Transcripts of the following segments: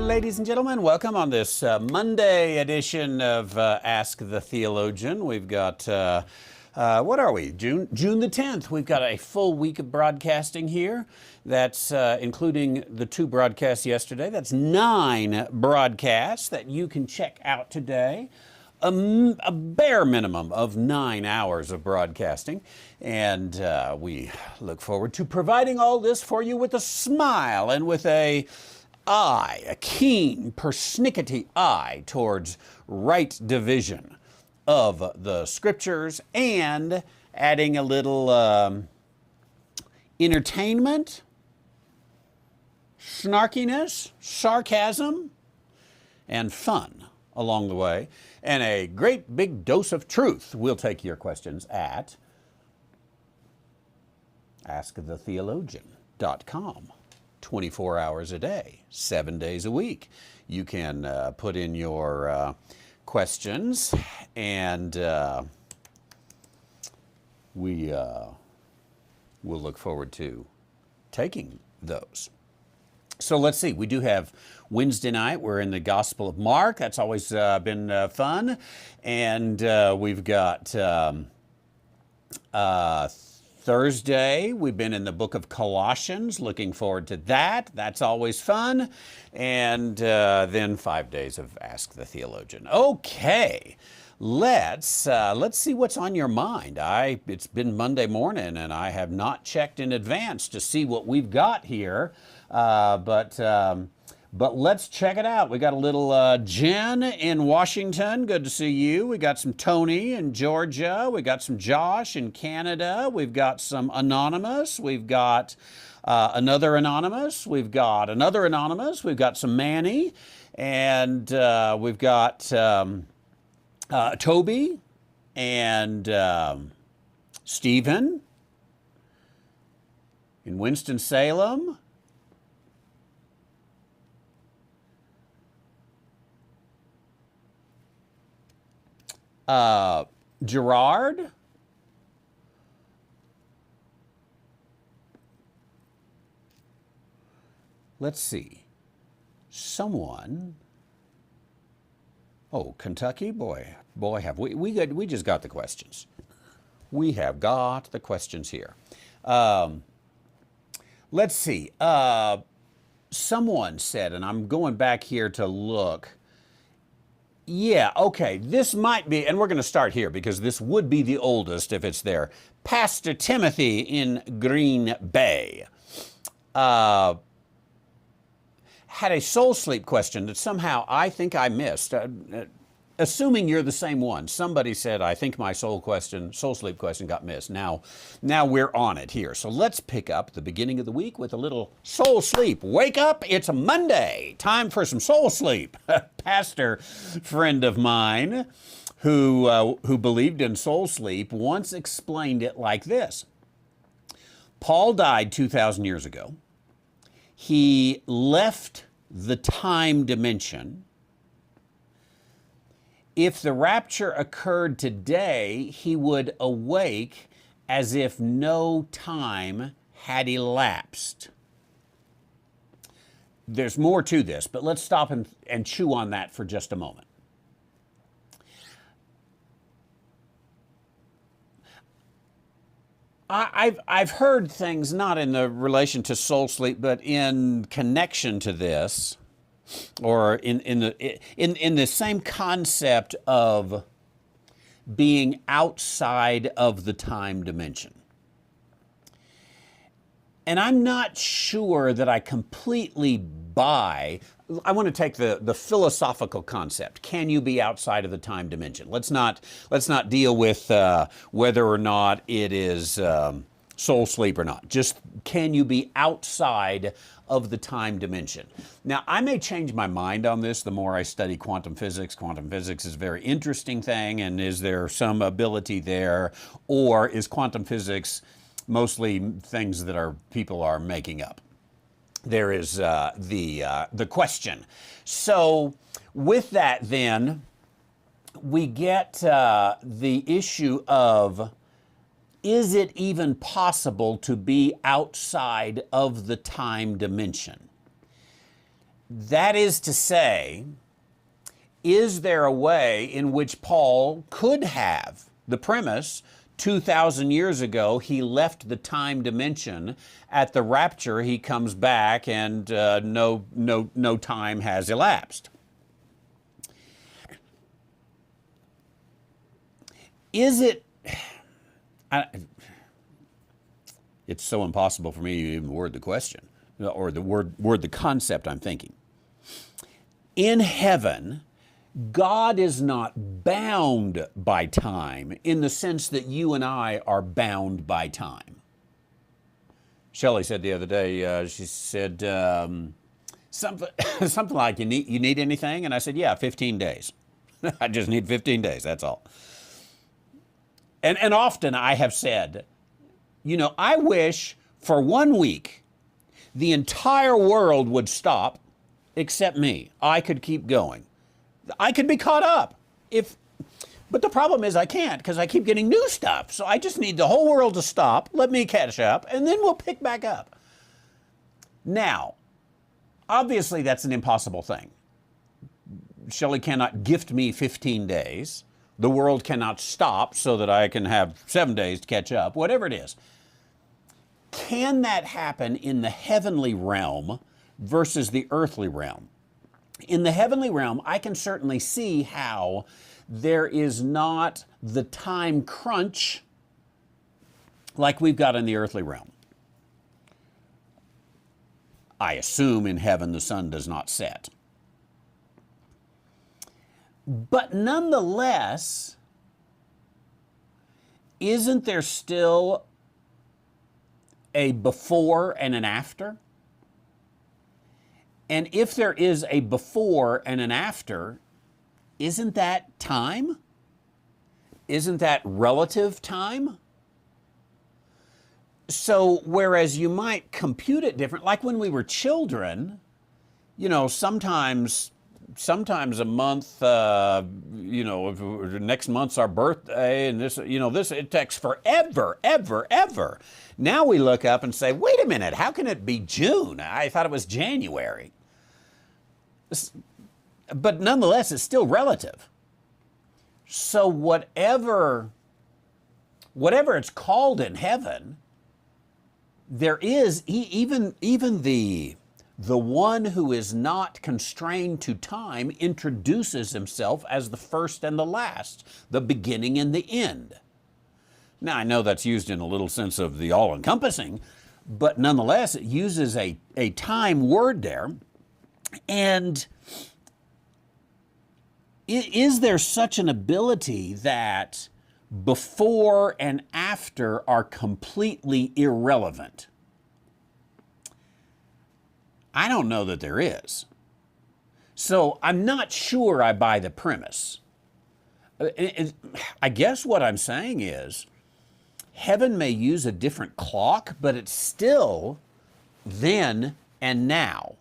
ladies and gentlemen. Welcome on this Monday edition of Ask the Theologian. We've got, what are we, June the 10th. We've got a full week of broadcasting here. That's including the 2 broadcasts yesterday. That's 9 broadcasts that you can check out today. A bare minimum of 9 hours of broadcasting. And we look forward to providing all this for you with a smile and with a keen, persnickety eye towards right division of the scriptures and adding a little entertainment, snarkiness, sarcasm, and fun along the way, and a great big dose of truth. We'll take your questions at askthetheologian.com. 24 hours a day, 7 days a week. You can put in your questions, and we will look forward to taking those. So let's see, we do have Wednesday night. We're in the Gospel of Mark. That's always been fun. And we've got Thursday, we've been in the book of Colossians. Looking forward to that. That's always fun. And then 5 days of Ask the Theologian. Okay, let's see what's on your mind. It's been Monday morning, and I have not checked in advance to see what we've got here. But let's check it out. We got a little Jen in Washington. Good to see you. We got some Tony in Georgia. We got some Josh in Canada. We've got some Anonymous. We've got another Anonymous. We've got another Anonymous. We've got some Manny. And we've got Toby and Stephen in Winston-Salem. Gerard, let's see, someone, Kentucky, boy have we just got the questions. We have got the questions here. Let's see, someone said, and I'm going back here to look. Yeah, okay, this might be, and we're going to start here because this would be the oldest if it's there. Pastor Timothy in Green Bay had a soul sleep question that somehow I think I missed. Assuming you're the same one. Somebody said, I think my soul sleep question got missed. Now we're on it here. So let's pick up the beginning of the week with a little soul sleep. Wake up, it's a Monday. Time for some soul sleep. A pastor friend of mine who believed in soul sleep once explained it like this. Paul died 2,000 years ago. He left the time dimension. If the rapture occurred today, he would awake as if no time had elapsed. There's more to this, but let's stop and chew on that for just a moment. I've heard things not in the relation to soul sleep, but in connection to this, or in the same concept of being outside of the time dimension. And I'm not sure that I completely buy. I want to take the philosophical concept. Can you be outside of the time dimension? Let's not deal with whether or not it is soul sleep or not. Just can you be outside of the time dimension? Now, I may change my mind on this the more I study quantum physics. Quantum physics is a very interesting thing, and is there some ability there, or is quantum physics mostly things that people are making up? There is the question. So with that, then, we get the issue of, is it even possible to be outside of the time dimension? That is to say, is there a way in which Paul could have the premise 2,000 years ago he left the time dimension, at the rapture he comes back and no time has elapsed? Is it? It's so impossible for me to even word the question, or the word the concept I'm thinking. In heaven, God is not bound by time in the sense that you and I are bound by time. Shelley said the other day, she said something like, you need anything? And I said, yeah, 15 days. I just need 15 days, that's all. And often I have said, I wish for 1 week the entire world would stop except me. I could keep going. I could be caught up but the problem is I can't, because I keep getting new stuff. So I just need the whole world to stop, let me catch up, and then we'll pick back up. Now, obviously that's an impossible thing. Shelley cannot gift me 15 days. The world cannot stop so that I can have 7 days to catch up, whatever it is. Can that happen in the heavenly realm versus the earthly realm? In the heavenly realm, I can certainly see how there is not the time crunch like we've got in the earthly realm. I assume in heaven the sun does not set. But nonetheless, isn't there still a before and an after? And if there is a before and an after, isn't that time? Isn't that relative time? So whereas you might compute it different, like when we were children, sometimes a month, next month's our birthday, and this it takes forever, ever. Now we look up and say, wait a minute, how can it be June? I thought it was January. But nonetheless, it's still relative. So whatever it's called in heaven, there is even the one who is not constrained to time introduces himself as the first and the last, the beginning and the end. Now, I know that's used in a little sense of the all-encompassing, but nonetheless, it uses a time word there. And is there such an ability that before and after are completely irrelevant? I don't know that there is. So I'm not sure I buy the premise. I guess what I'm saying is heaven may use a different clock, but it's still then and now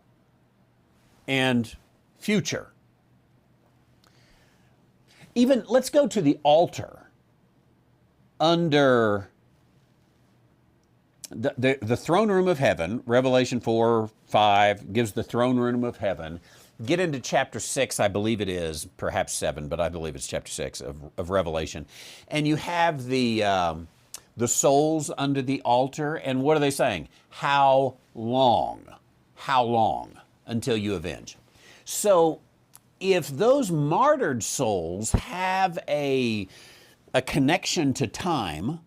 and future. Even, let's go to the altar under the throne room of heaven. Revelation 4:5 gives the throne room of heaven. Get into chapter 6, I believe it is, perhaps 7, but I believe it's chapter 6 of Revelation. And you have the souls under the altar, and what are they saying? How long? How long until you avenge? So if those martyred souls have a connection to time,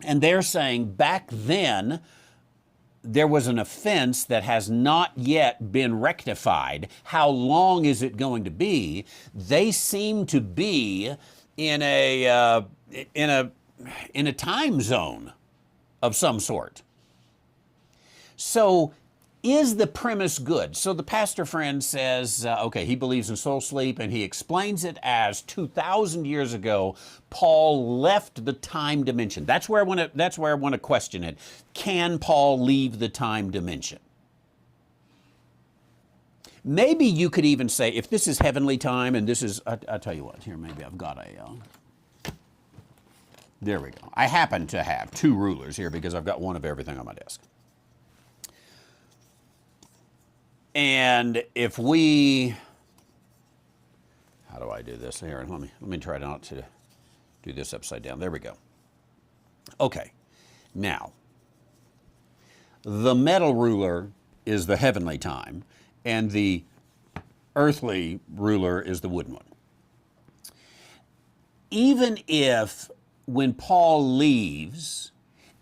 and they're saying back then there was an offense that has not yet been rectified, how long is it going to be? They seem to be in a time zone of some sort. So is the premise good? So the pastor friend says, okay, he believes in soul sleep, and he explains it as 2,000 years ago, Paul left the time dimension. That's where I want to question it. Can Paul leave the time dimension? Maybe you could even say, if this is heavenly time, and this is, I'll tell you what, here, maybe I've got there we go. I happen to have 2 rulers here because I've got one of everything on my desk. And if we, how do I do this here? Let me try not to do this upside down. There we go. Okay, now, the metal ruler is the heavenly time, and the earthly ruler is the wooden one. Even if when Paul leaves,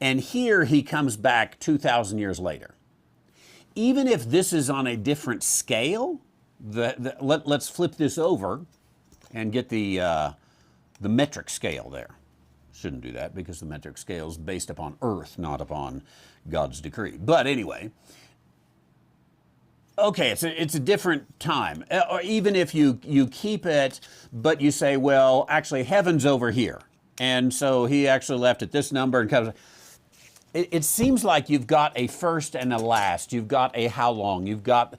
and here he comes back 2,000 years later, even if this is on a different scale, let's flip this over and get the metric scale there. Shouldn't do that because the metric scale is based upon earth, not upon God's decree. But anyway, okay, it's a different time. Or even if you keep it, but you say, well, actually heaven's over here. And so he actually left at this number and comes. It seems like you've got a first and a last. You've got a how long. You've got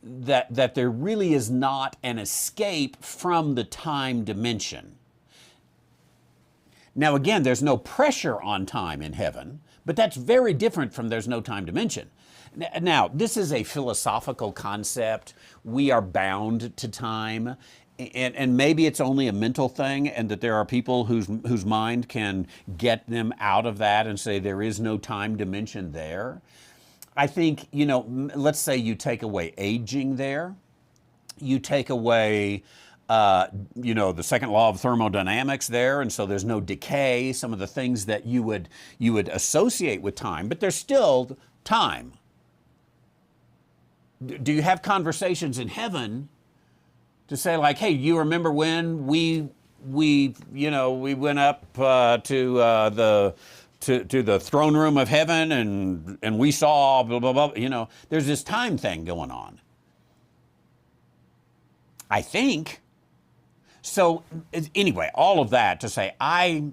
that there really is not an escape from the time dimension. Now, again, there's no pressure on time in heaven, but that's very different from there's no time dimension. Now, this is a philosophical concept. We are bound to time, and maybe it's only a mental thing, and that there are people whose mind can get them out of that and say there is no time dimension there. I think, let's say you take away aging there. You take away the second law of thermodynamics there, and so there's no decay, some of the things that you would associate with time, but there's still time. Do you have conversations in heaven to say like, hey, you remember when we went up to the throne room of heaven and we saw blah, blah, blah, there's this time thing going on. I think. So anyway, all of that to say, I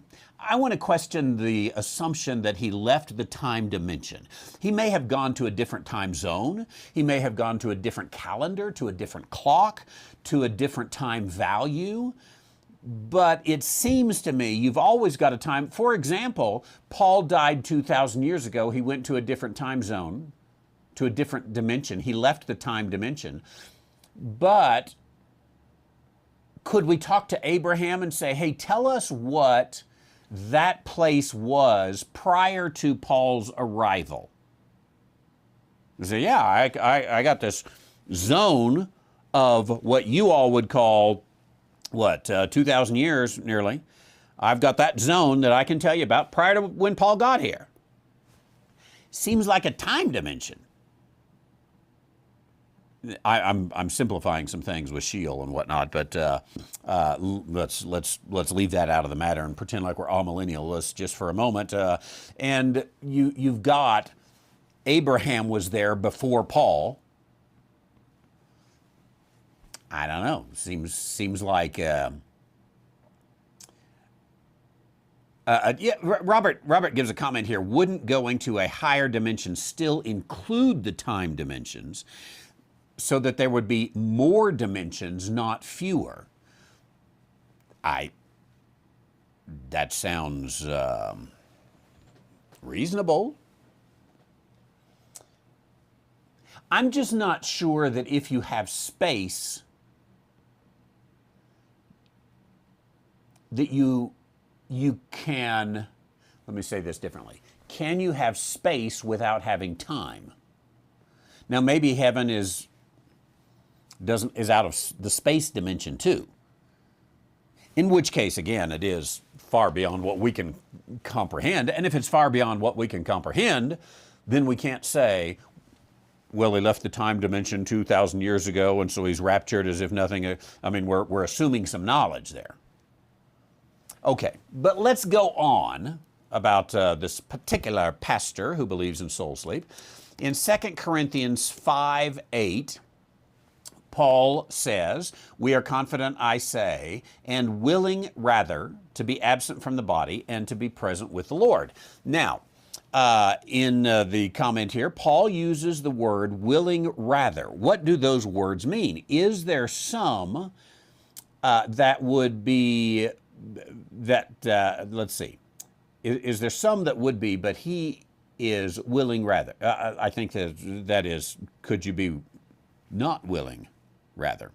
want to question the assumption that he left the time dimension. He may have gone to a different time zone. He may have gone to a different calendar, to a different clock, to a different time value. But it seems to me you've always got a time. For example, Paul died 2,000 years ago. He went to a different time zone, to a different dimension. He left the time dimension. But could we talk to Abraham and say, hey, tell us what that place was prior to Paul's arrival? You say, yeah, I got this zone of what you all would call, 2,000 years nearly. I've got that zone that I can tell you about prior to when Paul got here. Seems like a time dimension. I'm simplifying some things with Sheol and whatnot, but let's leave that out of the matter and pretend like we're all millennialists just for a moment. And you've got Abraham was there before Paul. I don't know. Seems like Robert gives a comment here. Wouldn't going to a higher dimension still include the time dimensions, so that there would be more dimensions, not fewer? That sounds reasonable. I'm just not sure that if you have space, that you can, let me say this differently. Can you have space without having time? Now, maybe heaven is out of the space dimension too. In which case, again, it is far beyond what we can comprehend. And if it's far beyond what we can comprehend, then we can't say, well, he left the time dimension 2,000 years ago, and so he's raptured as if nothing. I mean, we're assuming some knowledge there. Okay, but let's go on about this particular pastor who believes in soul sleep. In 2 Corinthians 5:8, Paul says, we are confident, I say, and willing rather to be absent from the body and to be present with the Lord. Now, in the comment here, Paul uses the word willing rather. What do those words mean? Is there some that would be, let's see, is there some that would be, but he is willing rather? I think that is, could you be not willing, rather.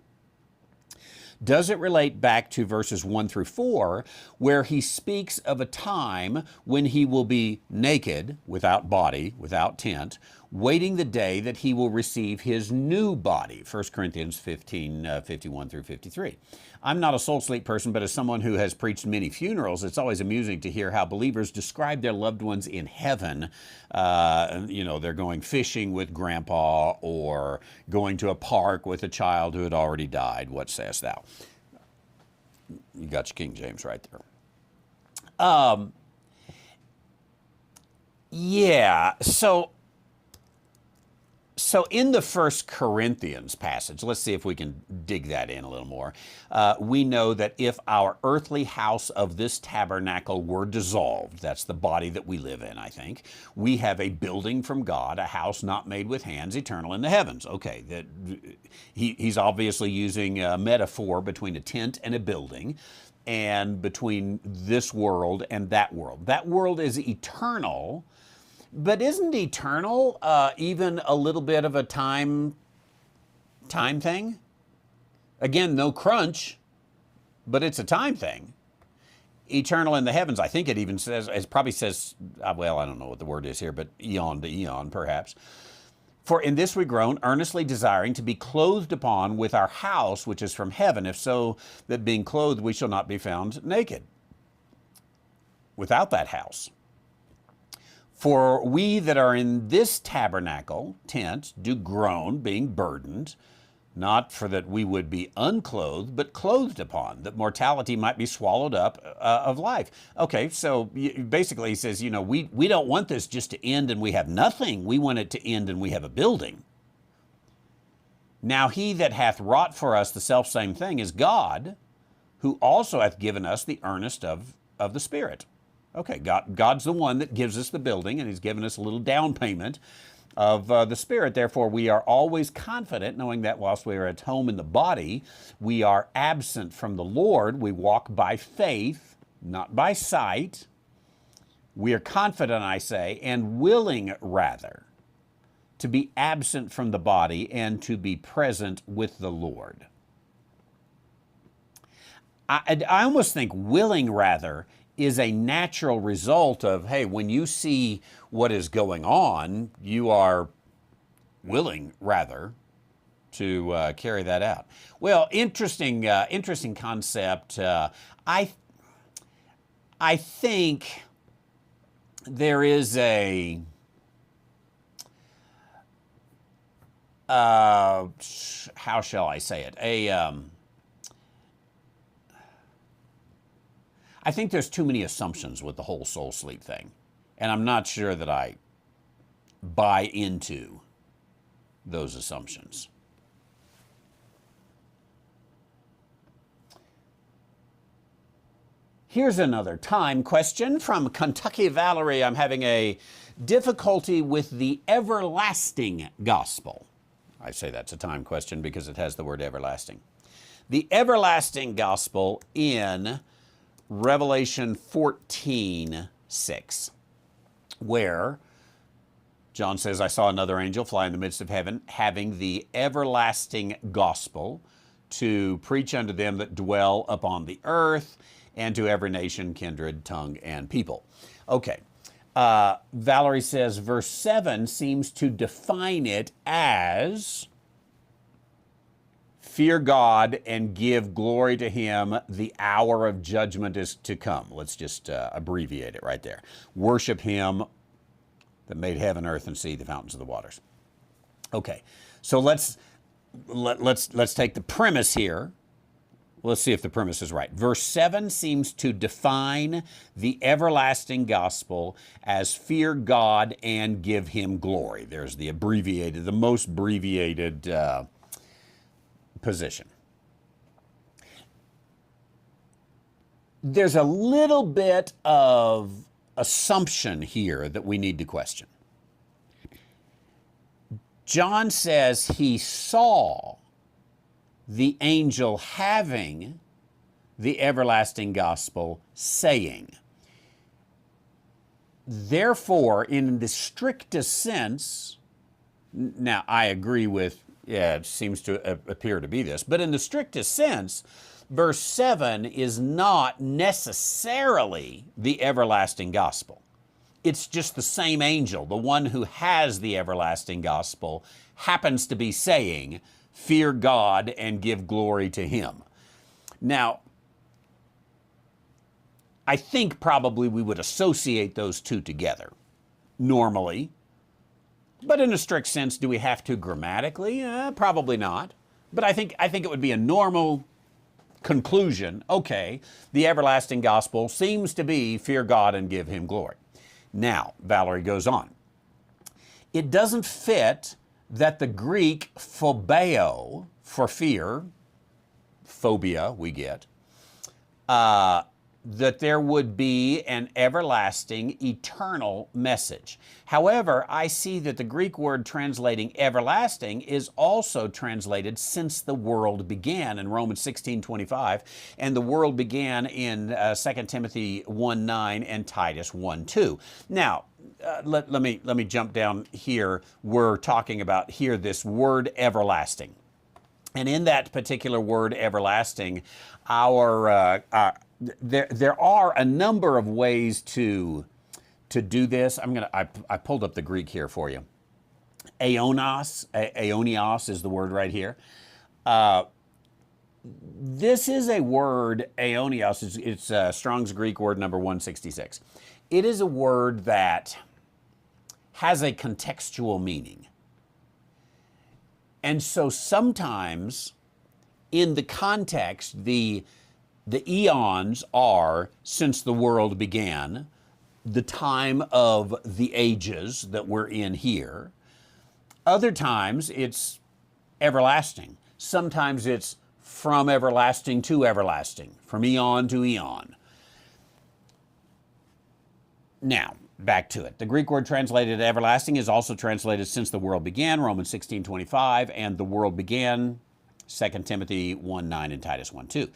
Does it relate back to verses 1 through 4, where he speaks of a time when he will be naked, without body, without tent, waiting the day that he will receive his new body? 1 Corinthians 15, 51 through 53. I'm not a soul sleep person, but as someone who has preached many funerals, it's always amusing to hear how believers describe their loved ones in heaven. They're going fishing with grandpa or going to a park with a child who had already died. What sayest thou? You got your King James right there. So in the 1 Corinthians passage, let's see if we can dig that in a little more. We know that if our earthly house of this tabernacle were dissolved, that's the body that we live in, I think, we have a building from God, a house not made with hands, eternal in the heavens. Okay, he's obviously using a metaphor between a tent and a building, and between this world and that world. That world is eternal. But isn't eternal even a little bit of a time thing? Again, no crunch, but it's a time thing. Eternal in the heavens, I think it even says, it probably says, well, I don't know what the word is here, but eon to eon, perhaps. For in this we groan, earnestly desiring to be clothed upon with our house, which is from heaven, if so that being clothed we shall not be found naked. Without that house. For we that are in this tabernacle, tent, do groan, being burdened, not for that we would be unclothed, but clothed upon, that mortality might be swallowed up of life. Okay, so basically he says, we don't want this just to end and we have nothing. We want it to end and we have a building. Now he that hath wrought for us the selfsame thing is God, who also hath given us the earnest of the Spirit. Okay, God's the one that gives us the building, and he's given us a little down payment of the Spirit. Therefore, we are always confident, knowing that whilst we are at home in the body, we are absent from the Lord. We walk by faith, not by sight. We are confident, I say, and willing rather to be absent from the body and to be present with the Lord. I almost think willing rather is a natural result of, hey, when you see what is going on, you are willing, rather, to carry that out. Well, interesting concept. I think there is a how shall I say it? I think there's too many assumptions with the whole soul sleep thing, and I'm not sure that I buy into those assumptions. Here's another time question from Kentucky Valerie. I'm having a difficulty with the everlasting gospel. I say that's a time question because it has the word everlasting. The everlasting gospel in Revelation 14:6, where John says, I saw another angel fly in the midst of heaven, having the everlasting gospel to preach unto them that dwell upon the earth, and to every nation, kindred, tongue, and people. Okay. Valerie says verse 7 seems to define it as fear God and give glory to him. The hour of judgment is to come. Let's just abbreviate it right there. Worship him that made heaven, earth, and sea, the fountains of the waters. Okay, so let's take the premise here. Let's see if the premise is right. Verse 7 seems to define the everlasting gospel as fear God and give him glory. There's the most abbreviated position. There's a little bit of assumption here that we need to question. John says he saw the angel having the everlasting gospel, saying. Therefore, in the strictest sense, now I agree with yeah, it seems to appear to be this. But in the strictest sense, verse 7 is not necessarily the everlasting gospel. It's just the same angel, the one who has the everlasting gospel, happens to be saying, fear God and give glory to him. Now, I think probably we would associate those two together, normally. But in a strict sense, do we have to grammatically? Probably not. But I think it would be a normal conclusion. Okay, the everlasting gospel seems to be fear God and give him glory. Now, Valerie goes on. It doesn't fit that the Greek phobeo, for fear, phobia we get, that there would be an everlasting, eternal message. However, I see that the Greek word translating everlasting is also translated since the world began in Romans 16:25, and the world began in 2 Timothy 1:9 and Titus 1:2. Now, let me jump down here. We're talking about here this word everlasting. And in that particular word everlasting, there are a number of ways to do this. I pulled up the Greek here for you. Aeonios is the word right here. This is a word, aeonios, it's Strong's Greek word number 166. It is a word that has a contextual meaning. And so sometimes in the context, the eons are since the world began, the time of the ages that we're in here. Other times it's everlasting. Sometimes it's from everlasting to everlasting, from eon to eon. Now, back to it. The Greek word translated everlasting is also translated since the world began, Romans 16:25, and the world began, 2 Timothy 1:9 and Titus 1:2.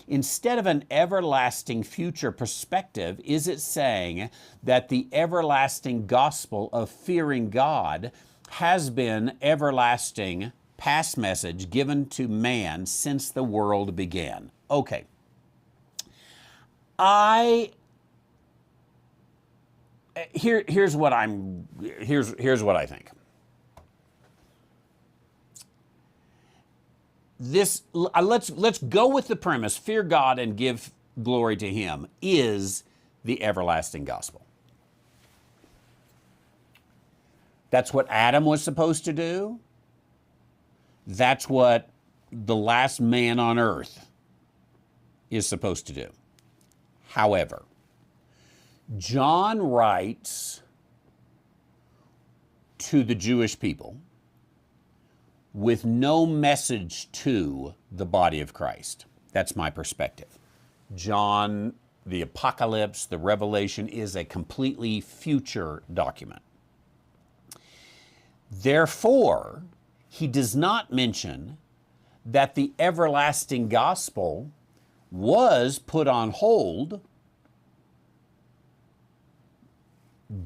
Instead of an everlasting future perspective, is it saying that the everlasting gospel of fearing God has been everlasting past message given to man since the world began? Okay. Here's what I think. Let's go with the premise, fear God and give glory to him is the everlasting gospel. That's what Adam was supposed to do. That's what the last man on earth is supposed to do. However, John writes to the Jewish people with no message to the body of Christ. That's my perspective. John, the Apocalypse, the Revelation is a completely future document. Therefore, he does not mention that the everlasting gospel was put on hold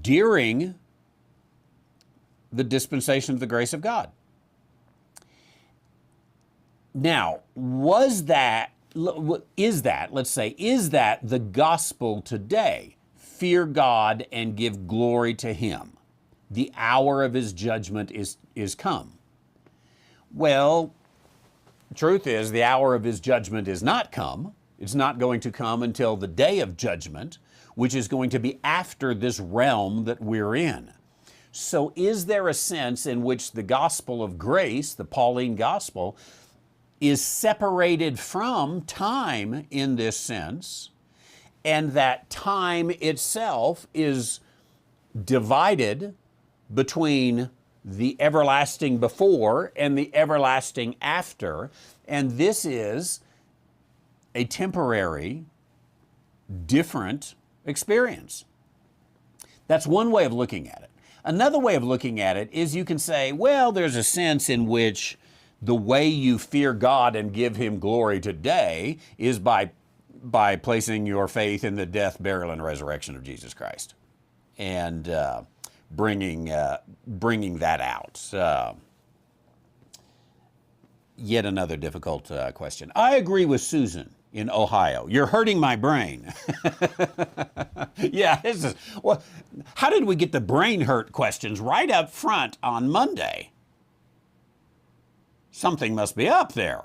during the dispensation of the grace of God. Now, is that the gospel today? Fear God and give glory to him. The hour of his judgment is come. Well, the truth is the hour of his judgment is not come. It's not going to come until the day of judgment, which is going to be after this realm that we're in. So is there a sense in which the gospel of grace, the Pauline gospel, is separated from time in this sense, and that time itself is divided between the everlasting before and the everlasting after, and this is a temporary, different experience? That's one way of looking at it. Another way of looking at it is you can say, well, there's a sense in which the way you fear God and give him glory today is by placing your faith in the death, burial, and resurrection of Jesus Christ, and bringing that out. Yet another difficult question. I agree with Susan in Ohio. You're hurting my brain. Yeah, this is, well, how did we get the brain hurt questions right up front on Monday? Something must be up there.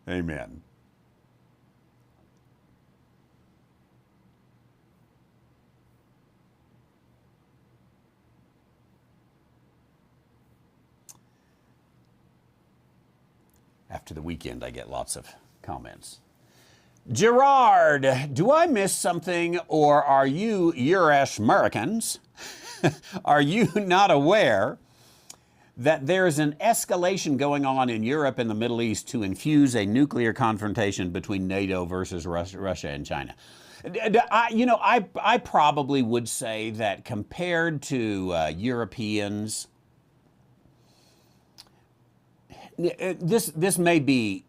Amen. After the weekend, I get lots of comments. Gerard, do I miss something, or are you Irish Americans? Are you not aware that there's an escalation going on in Europe and the Middle East to infuse a nuclear confrontation between NATO versus Russia and China? I probably would say that compared to Europeans, this may be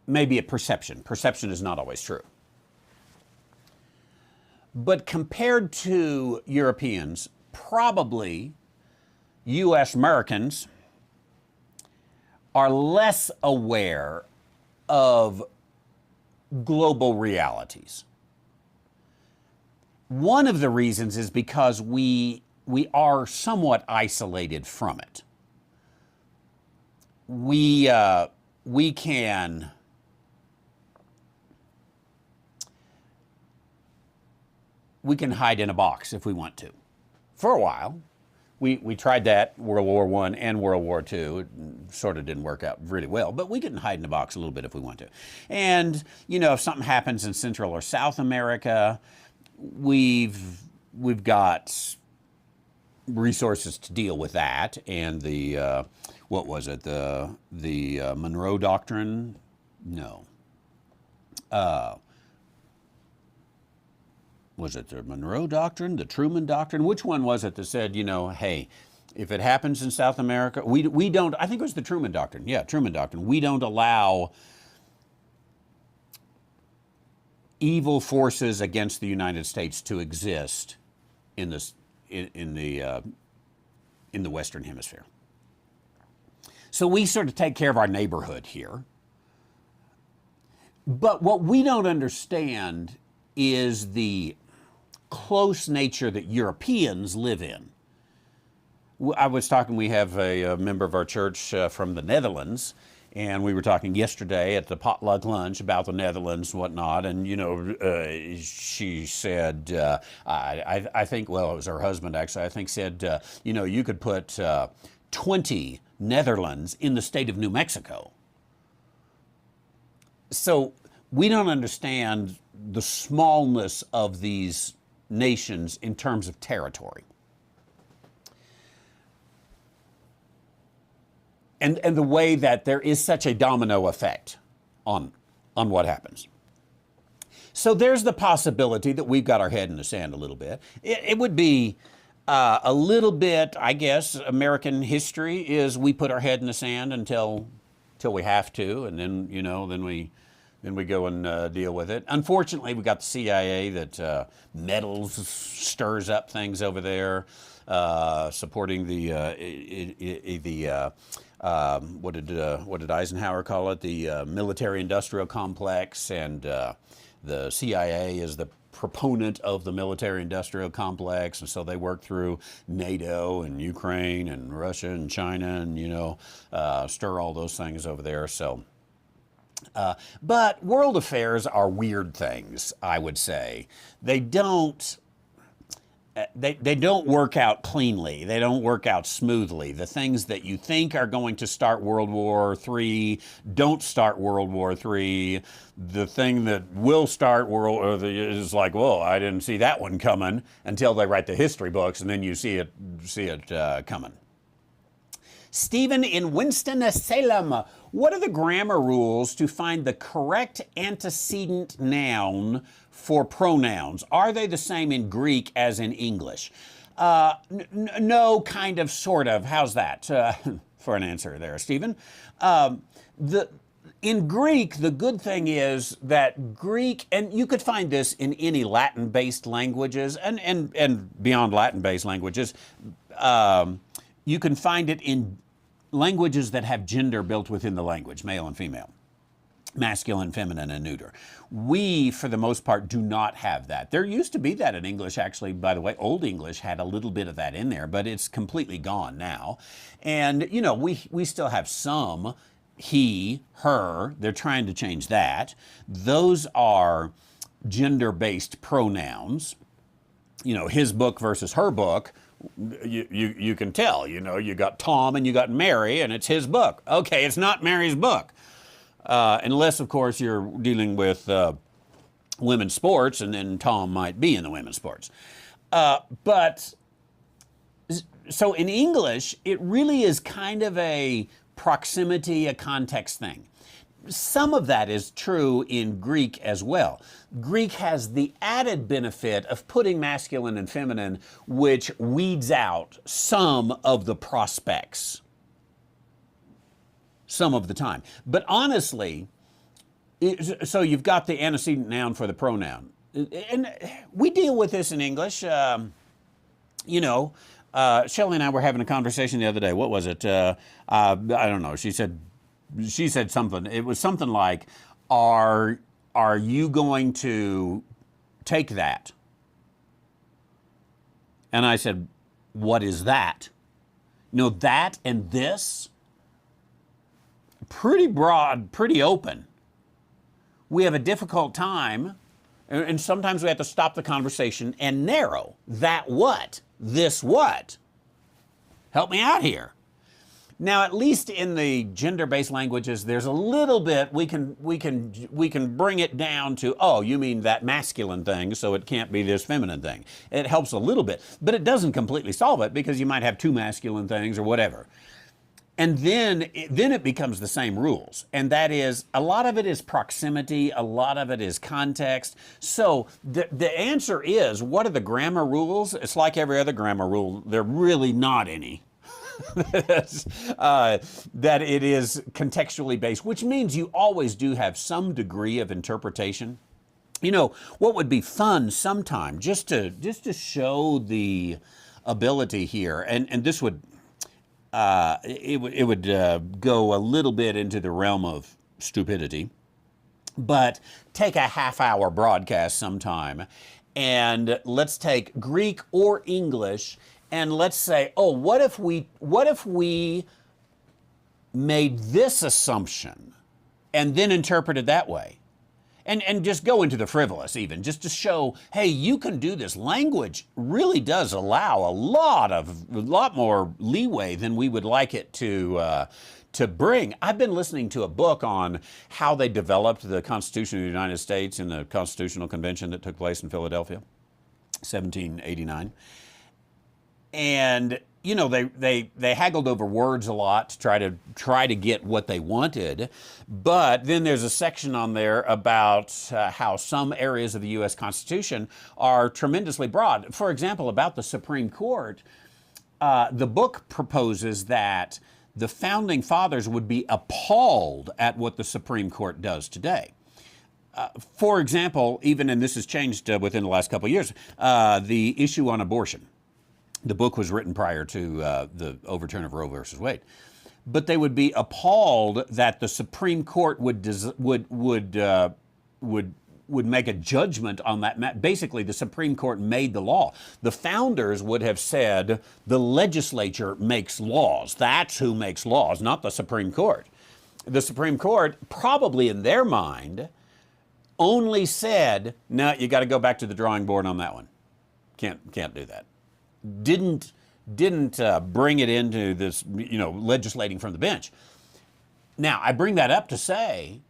a perception. Perception is not always true. But compared to Europeans, probably U.S. Americans are less aware of global realities. One of the reasons is because we are somewhat isolated from it. We can hide in a box if we want to. For a while, we tried that, World War I and World War II. It sort of didn't work out really well, but we can hide in a box a little bit if we want to. And, if something happens in Central or South America, we've got resources to deal with that. And the, what was it, the Monroe Doctrine? No. Was it the Monroe Doctrine, the Truman Doctrine? Which one was it that said, hey, if it happens in South America, we don't, I think it was the Truman Doctrine. Yeah, Truman Doctrine. We don't allow evil forces against the United States to exist in this, in the Western Hemisphere. So we sort of take care of our neighborhood here. But what we don't understand is the close nature that Europeans live in. I was talking, we have a member of our church from the Netherlands, and we were talking yesterday at the potluck lunch about the Netherlands and whatnot, and she said, I think, well, it was her husband actually, I think said, you could put 20 Netherlands in the state of New Mexico. So we don't understand the smallness of these nations in terms of territory. And the way that there is such a domino effect on what happens. So there's the possibility that we've got our head in the sand a little bit. It would be a little bit, I guess, American history is we put our head in the sand until we have to, and then, then we go and deal with it. Unfortunately, we got the CIA that meddles, stirs up things over there, supporting what did Eisenhower call it? The military-industrial complex, and the CIA is the proponent of the military-industrial complex, and so they work through NATO and Ukraine and Russia and China, and stir all those things over there. So. But world affairs are weird things, I would say. They don't work out cleanly. They don't work out smoothly. The things that you think are going to start World War III don't start World War III. The thing that will start is like, whoa, I didn't see that one coming, until they write the history books, and then you see it coming. Stephen in Winston-Salem, what are the grammar rules to find the correct antecedent noun for pronouns? Are they the same in Greek as in English? No, kind of, sort of. How's that for an answer there, Stephen? In Greek, the good thing is that Greek, and you could find this in any Latin-based languages and beyond Latin-based languages, You can find it in languages that have gender built within the language, male and female, masculine, feminine, and neuter. We, for the most part, do not have that. There used to be that in English, actually. By the way, Old English had a little bit of that in there, but it's completely gone now. And, you know, we still have some he, her. They're trying to change that. Those are gender-based pronouns. You know, his book versus her book. You can tell, you know, you got Tom and you got Mary, and it's his book. Okay, it's not Mary's book. Unless, of course, you're dealing with women's sports, and then Tom might be in the women's sports. But so in English, it really is kind of a proximity, a context thing. Some of that is true in Greek as well. Greek has the added benefit of putting masculine and feminine, which weeds out some of the prospects some of the time. But honestly, so you've got the antecedent noun for the pronoun. And we deal with this in English. You know, Shelley and I were having a conversation the other day. What was it? I don't know. She said something. It was something like, are you going to take that? And I said, what is that? You know, that and this, pretty broad, pretty open. We have a difficult time, and sometimes we have to stop the conversation and narrow. That what? This what? Help me out here. Now, at least in the gender-based languages, there's a little bit we can bring it down to, oh, you mean that masculine thing, so it can't be this feminine thing. It helps a little bit, but it doesn't completely solve it, because you might have two masculine things or whatever. And then it becomes the same rules, and that is, a lot of it is proximity, a lot of it is context. So the answer is, what are the grammar rules? It's like every other grammar rule. They're really not any. That it is contextually based, which means you always do have some degree of interpretation. You know, what would be fun sometime, just to show the ability here, and this would, it would go a little bit into the realm of stupidity, but take a half-hour broadcast sometime, and let's take Greek or English, and let's say, oh, what if we made this assumption and then interpreted that way? And just go into the frivolous even, just to show, hey, you can do this. Language really does allow a lot more leeway than we would like it to bring. I've been listening to a book on how they developed the Constitution of the United States in the Constitutional Convention that took place in Philadelphia, 1789. And, you know, they haggled over words a lot to try to get what they wanted. But then there's a section on there about how some areas of the U.S. Constitution are tremendously broad. For example, about the Supreme Court, the book proposes that the Founding Fathers would be appalled at what the Supreme Court does today. For example, even, and this has changed within the last couple of years, the issue on abortion. The book was written prior to the overturn of Roe versus Wade, but they would be appalled that the Supreme Court would make a judgment on that. Basically, the Supreme Court made the law. The founders would have said the legislature makes laws. That's who makes laws, not the Supreme Court. The Supreme Court, probably in their mind, only said, no, you got to go back to the drawing board on that one. Can't do that. Didn't bring it into this, you know, legislating from the bench. Now, I bring that up to say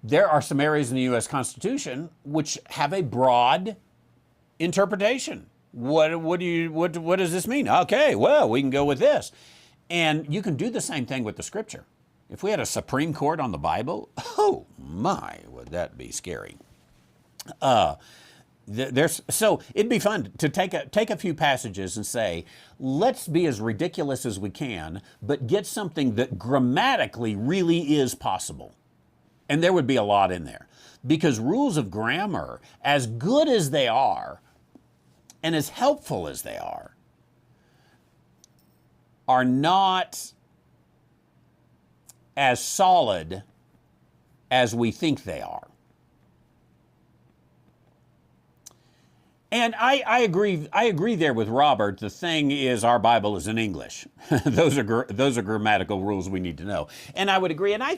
there are some areas in the U.S. Constitution which have a broad interpretation. What does this mean? Okay, well, we can go with this. And you can do the same thing with the Scripture. If we had a Supreme Court on the Bible, oh my, would that be scary. So it'd be fun to take a few passages and say, let's be as ridiculous as we can, but get something that grammatically really is possible. And there would be a lot in there. Because rules of grammar, as good as they are, and as helpful as they are, are not as solid as we think they are. And I agree there with Robert. The thing is, our Bible is in English. those are grammatical rules we need to know. And I would agree. And I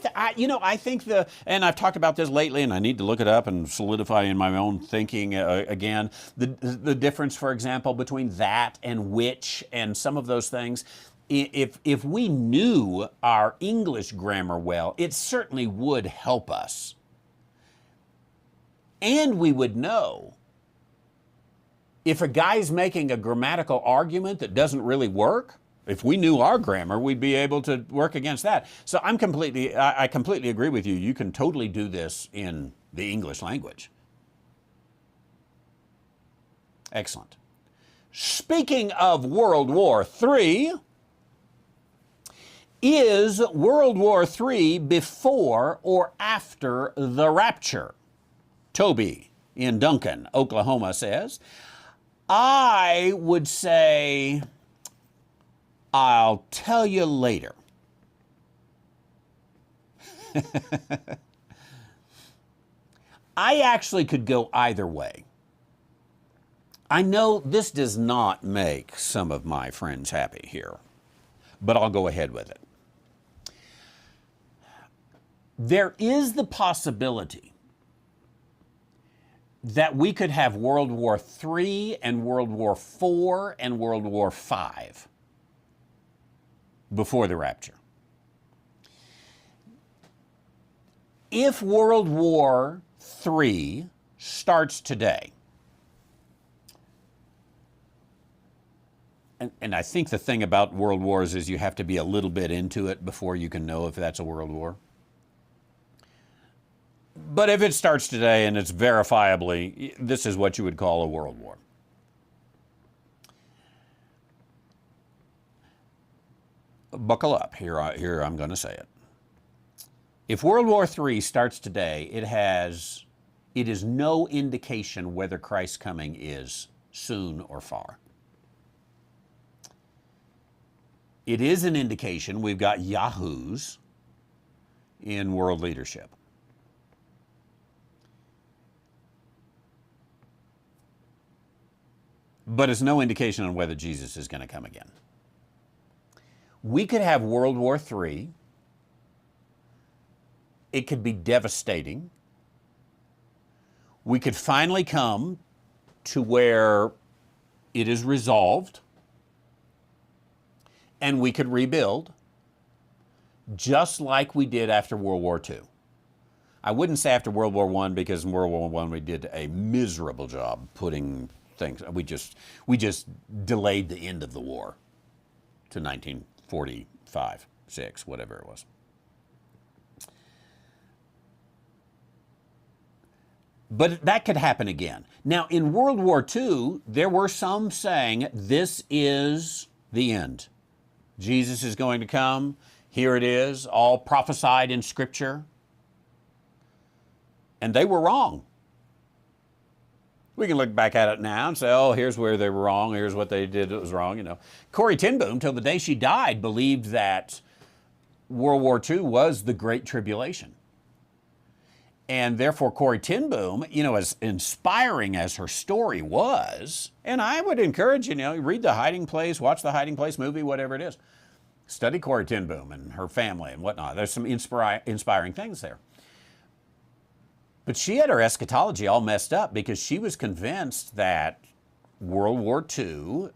think and I've talked about this lately, and I need to look it up and solidify in my own thinking again. The difference, for example, between that and which and some of those things. If we knew our English grammar well, it certainly would help us. And we would know if a guy's making a grammatical argument that doesn't really work. If we knew our grammar, we'd be able to work against that. So I completely agree with you. You can totally do this in the English language. Excellent. Speaking of World War III, is World War III before or after the rapture? Toby in Duncan, Oklahoma says, I would say, I'll tell you later. I actually could go either way. I know this does not make some of my friends happy here, but I'll go ahead with it. There is the possibility that we could have World War III and World War IV and World War V before the rapture. If World War III starts today, and I think the thing about world wars is you have to be a little bit into it before you can know if that's a world war. But if it starts today and it's verifiably, this is what you would call a world war. Buckle up, here I'm going to say it. If World War III starts today, it is no indication whether Christ's coming is soon or far. It is an indication we've got yahoos in world leadership. But it's no indication on whether Jesus is going to come again. We could have World War III. It could be devastating. We could finally come to where it is resolved and we could rebuild just like we did after World War II. I wouldn't say after World War I because in World War I we did a miserable job putting things. We just delayed the end of the war to 1945, 6, whatever it was. But that could happen again. Now, in World War II, there were some saying this is the end. Jesus is going to come. Here it is, all prophesied in Scripture. And they were wrong. We can look back at it now and say, oh, here's where they were wrong. Here's what they did that was wrong. You know, Corrie ten Boom, till the day she died, believed that World War II was the Great Tribulation. And therefore, Corrie ten Boom, you know, as inspiring as her story was, and I would encourage you, read The Hiding Place, watch The Hiding Place movie, whatever it is. Study Corrie ten Boom and her family and whatnot. There's some inspiring things there. But she had her eschatology all messed up because she was convinced that World War II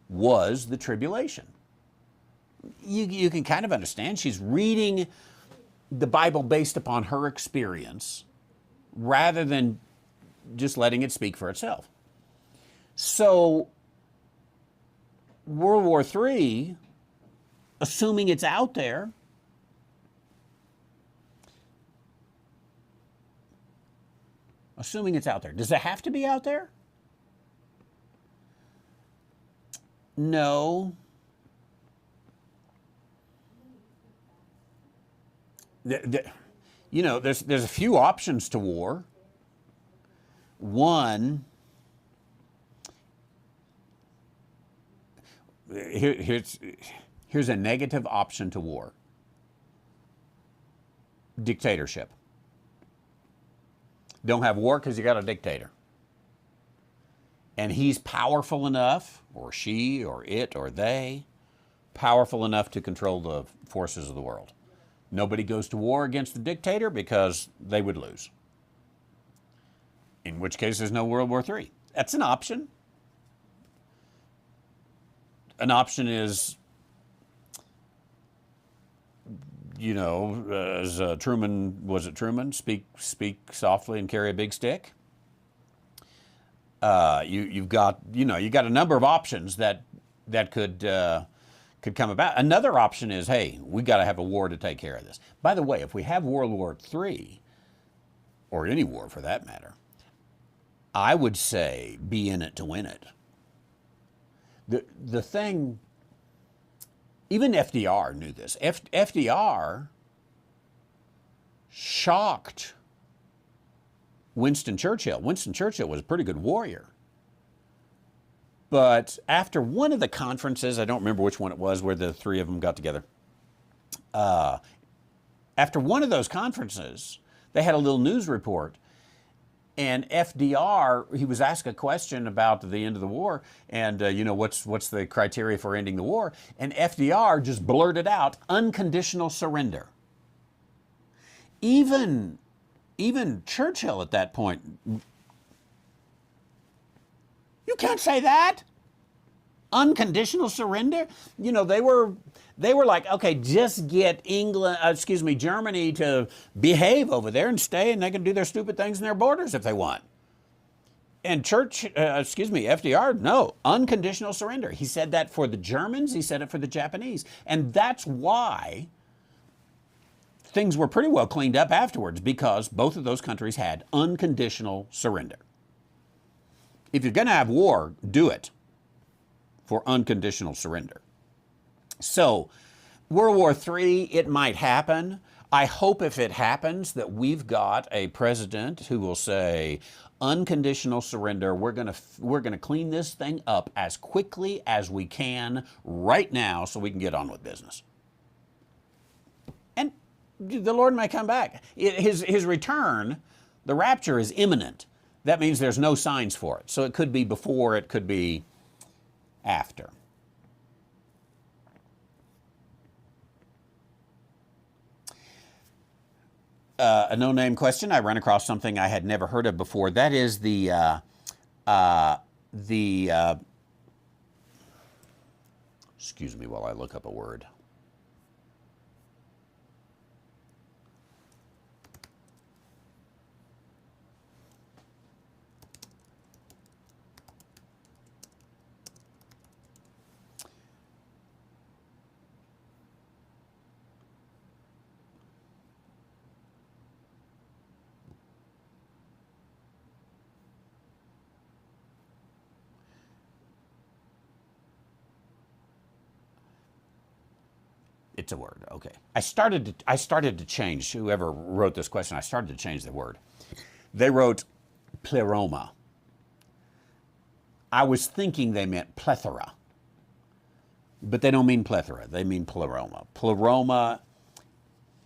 was the tribulation. You can kind of understand. She's reading the Bible based upon her experience rather than just letting it speak for itself. So World War III, assuming it's out there, does it have to be out there? No. There's a few options to war. One, Here's a negative option to war. Dictatorship. Don't have war because you got a dictator. And he's powerful enough, or she, or it, or they, powerful enough to control the forces of the world. Nobody goes to war against the dictator because they would lose. In which case there's no World War III. That's an option. An option is, you know, as Truman, was it Truman? Speak softly and carry a big stick. You've got a number of options that could come about. Another option is, hey, we got to have a war to take care of this. By the way, if we have World War III, or any war for that matter, I would say be in it to win it. The thing, even FDR knew this. FDR shocked Winston Churchill. Winston Churchill was a pretty good warrior. But after one of the conferences, I don't remember which one it was, where the three of them got together. After one of those conferences, they had a little news report. And FDR, he was asked a question about the end of the war, and what's the criteria for ending the war? And FDR just blurted out, unconditional surrender. Even Churchill at that point, you can't say that. Unconditional surrender? You know, they were like, okay, just get Germany to behave over there and stay, and they can do their stupid things in their borders if they want. And FDR, no, unconditional surrender. He said that for the Germans, he said it for the Japanese. And that's why things were pretty well cleaned up afterwards, because both of those countries had unconditional surrender. If you're going to have war, do it for unconditional surrender. So, World War III, it might happen. I hope if it happens that we've got a president who will say, unconditional surrender, we're gonna clean this thing up as quickly as we can right now so we can get on with business. And the Lord may come back. His return, the rapture, is imminent. That means there's no signs for it. So it could be before, it could be after. A no-name question. I ran across something I had never heard of before. That is excuse me while I look up a word. It's a word, okay. I started to change, whoever wrote this question, I started to change the word. They wrote pleroma. I was thinking they meant plethora, but they don't mean plethora, they mean pleroma. Pleroma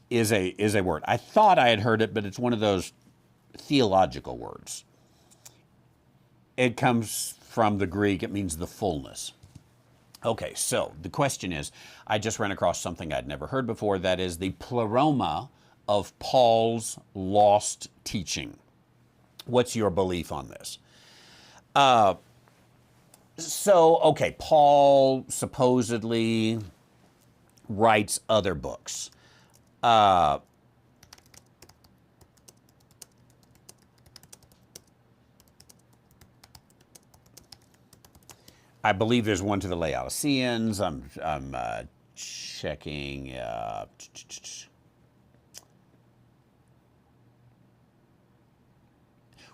is a word. I thought I had heard it, but it's one of those theological words. It comes from the Greek, it means the fullness. Okay, so the question is, I just ran across something I'd never heard before. That is the pleroma of Paul's lost teaching. What's your belief on this? Okay, Paul supposedly writes other books. I believe there's one to the Laodiceans. I'm checking.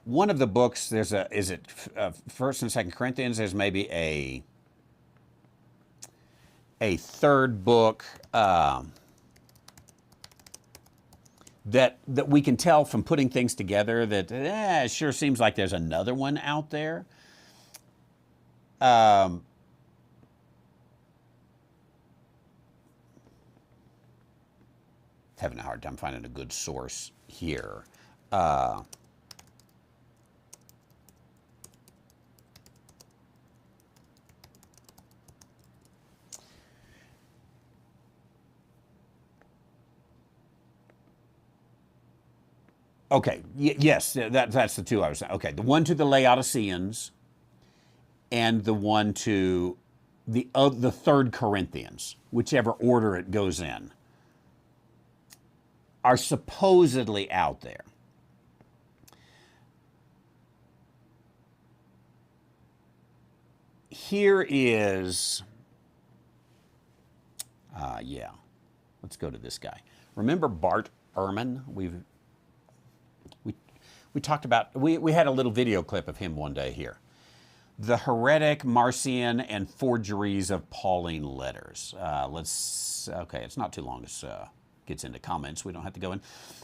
One of the books, is it First and Second Corinthians? There's maybe a third book that we can tell from putting things together that it sure seems like there's another one out there. having a hard time finding a good source here. Okay, yes, that's the two I was saying. Okay, the one to the Laodiceans and the one to the 3rd Corinthians, whichever order it goes in, are supposedly out there. Here is, yeah, let's go to this guy. Remember Bart Ehrman? We talked about, we had a little video clip of him one day here. The heretic, Marcion, and forgeries of Pauline letters. Okay, it's not too long. This gets into comments. We don't have to go in.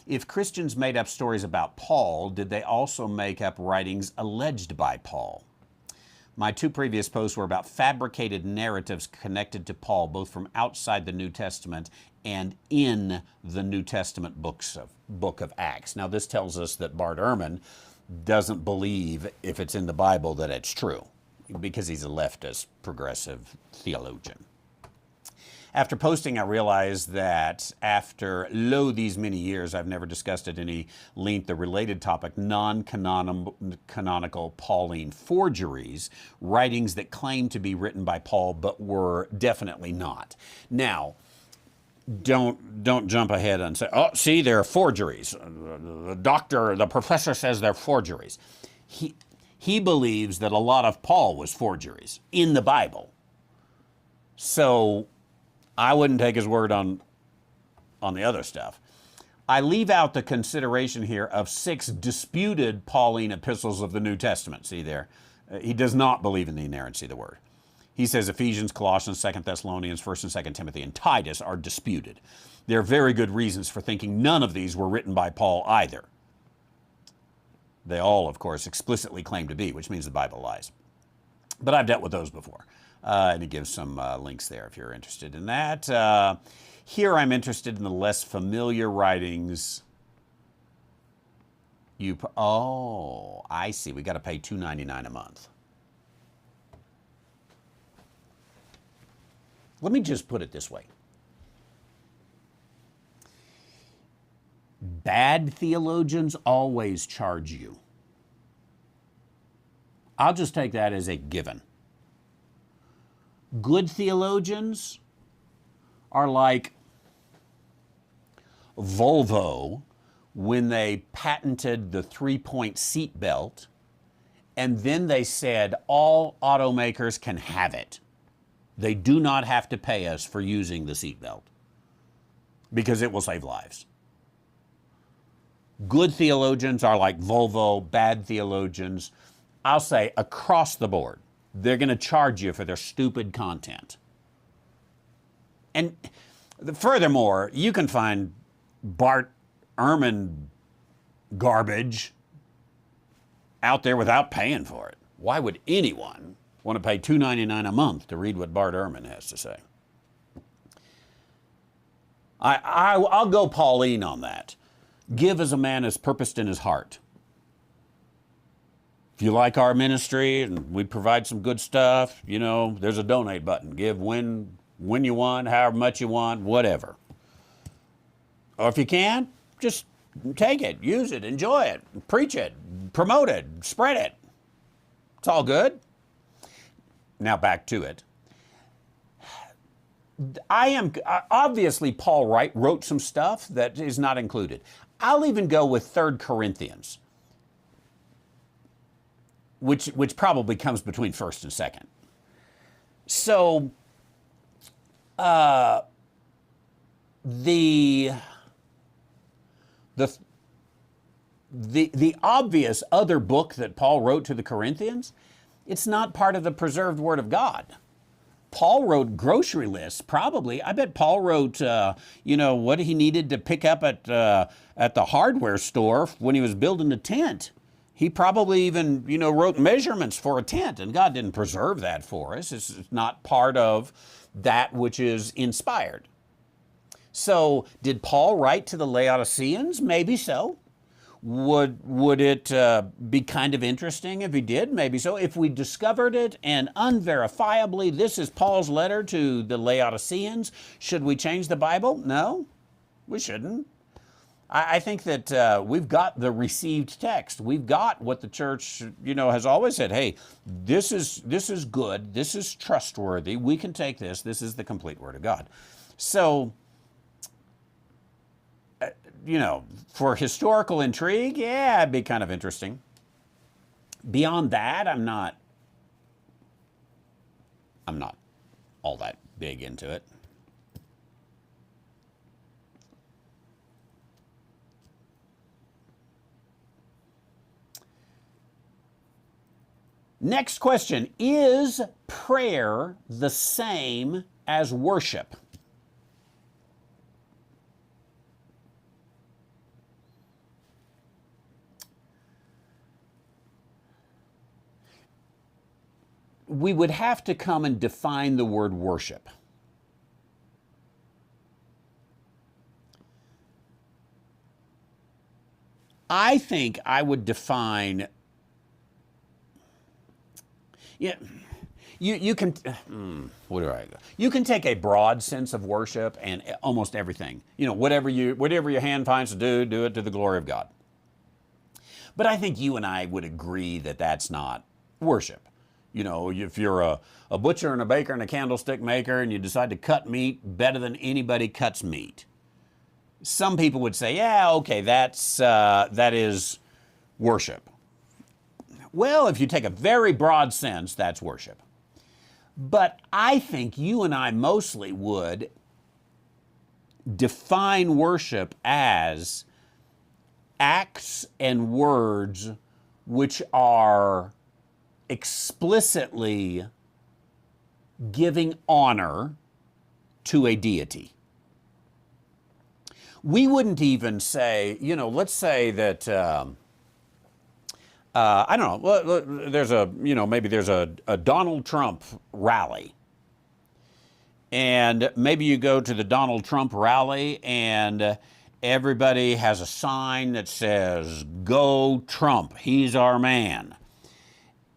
If Christians made up stories about Paul, did they also make up writings alleged by Paul? My 2 previous posts were about fabricated narratives connected to Paul, both from outside the New Testament and in the New Testament book of Acts. Now, this tells us that Bart Ehrman doesn't believe, if it's in the Bible, that it's true, because he's a leftist, progressive theologian. After posting, I realized that after these many years, I've never discussed at any length the related topic, non-canonical Pauline forgeries, writings that claim to be written by Paul but were definitely not. Now, don't jump ahead and say, oh, see, they're forgeries. The professor says they're forgeries. He believes that a lot of Paul was forgeries in the Bible. So I wouldn't take his word on the other stuff. I leave out the consideration here of 6 disputed Pauline epistles of the New Testament. See there? He does not believe in the inerrancy of the word. He says Ephesians, Colossians, 2 Thessalonians, 1 and 2 Timothy, and Titus are disputed. There are very good reasons for thinking none of these were written by Paul either. They all, of course, explicitly claim to be, which means the Bible lies. But I've dealt with those before. And it gives some links there if you're interested in that. Here I'm interested in the less familiar writings. Oh, I see. We got to pay $2.99 a month. Let me just put it this way. Bad theologians always charge you. I'll just take that as a given. Good theologians are like Volvo when they patented the 3-point seat belt, and then they said all automakers can have it. They do not have to pay us for using the seatbelt because it will save lives. Good theologians are like Volvo, bad theologians, I'll say across the board, they're going to charge you for their stupid content. And furthermore, you can find Bart Ehrman garbage out there without paying for it. Why would anyone want to pay $2.99 a month to read what Bart Ehrman has to say? I'll go Pauline on that. Give as a man is purposed in his heart. If you like our ministry and we provide some good stuff, you know, there's a donate button. Give when you want, however much you want, whatever. Or if you can, just take it, use it, enjoy it, preach it, promote it, spread it. It's all good. Now back to it. Obviously Paul wrote some stuff that is not included. I'll even go with 3 Corinthians, which probably comes between 1st and 2nd. So the obvious other book that Paul wrote to the Corinthians, it's not part of the preserved Word of God. Paul wrote grocery lists, probably. I bet Paul wrote, what he needed to pick up at the hardware store when he was building a tent. He probably even, wrote measurements for a tent, and God didn't preserve that for us. It's not part of that which is inspired. So did Paul write to the Laodiceans? Maybe so. Would it be kind of interesting if he did? Maybe so. If we discovered it and unverifiably this is Paul's letter to the Laodiceans, should we change the Bible? No, we shouldn't. I think that we've got the received text. We've got what the church, has always said. Hey, this is good. This is trustworthy. We can take this. This is the complete Word of God. So, for historical intrigue, yeah, it'd be kind of interesting. Beyond that, I'm not all that big into it. Next question, is prayer the same as worship? We would have to come and define the word worship. I think I would define, you can, you can take a broad sense of worship and almost everything. Whatever your hand finds to do it to the glory of God. But I think you and I would agree that that's not worship. If you're a butcher and a baker and a candlestick maker and you decide to cut meat better than anybody cuts meat, some people would say, yeah, okay, that is worship. Well, if you take a very broad sense, that's worship. But I think you and I mostly would define worship as acts and words which are explicitly giving honor to a deity. We wouldn't even say, let's say that, I don't know, there's maybe there's a Donald Trump rally. And maybe you go to the Donald Trump rally and everybody has a sign that says, "Go Trump, he's our man."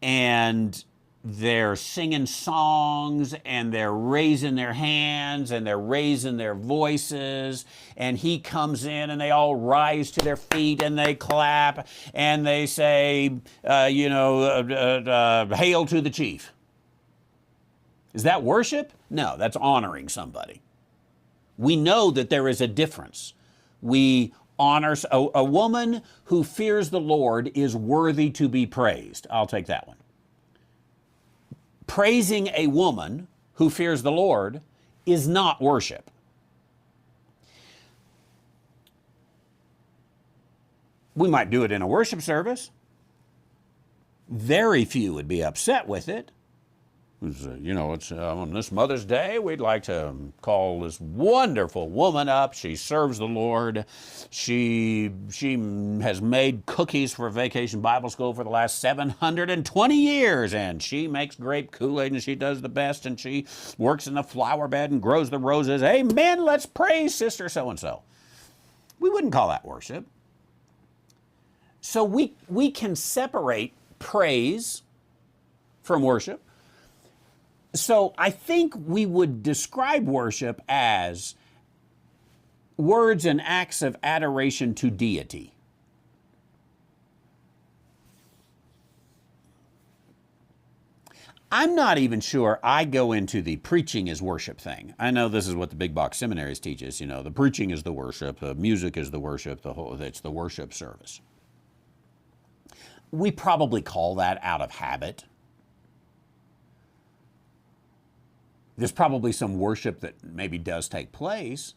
And they're singing songs and they're raising their hands and they're raising their voices, and he comes in and they all rise to their feet and they clap and they say, hail to the chief. Is that worship? No, that's honoring somebody. We know that there is a difference. We honor a woman who fears the Lord is worthy to be praised. I'll take that one. Praising a woman who fears the Lord is not worship. We might do it in a worship service. Very few would be upset with it. It's on this Mother's Day, we'd like to call this wonderful woman up. She serves the Lord. She has made cookies for Vacation Bible School for the last 720 years, and she makes grape Kool-Aid, and she does the best, and she works in the flower bed and grows the roses. Amen, let's praise Sister so-and-so. We wouldn't call that worship. So we can separate praise from worship. So I think we would describe worship as words and acts of adoration to deity. I'm not even sure I go into the preaching is worship thing. I know this is what the big box seminaries teach us. The preaching is the worship, the music is the worship, it's the worship service. We probably call that out of habit. There's probably some worship that maybe does take place,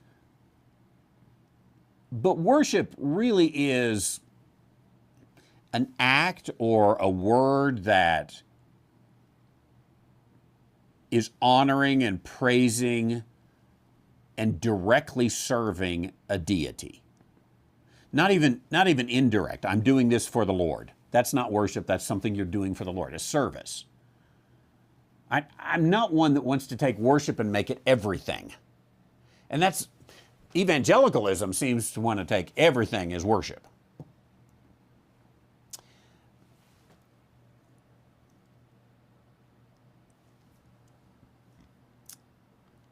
but worship really is an act or a word that is honoring and praising and directly serving a deity. Not even indirect. I'm doing this for the Lord. That's not worship. That's something you're doing for the Lord, a service. I'm not one that wants to take worship and make it everything. And that's Evangelicalism seems to want to take everything as worship.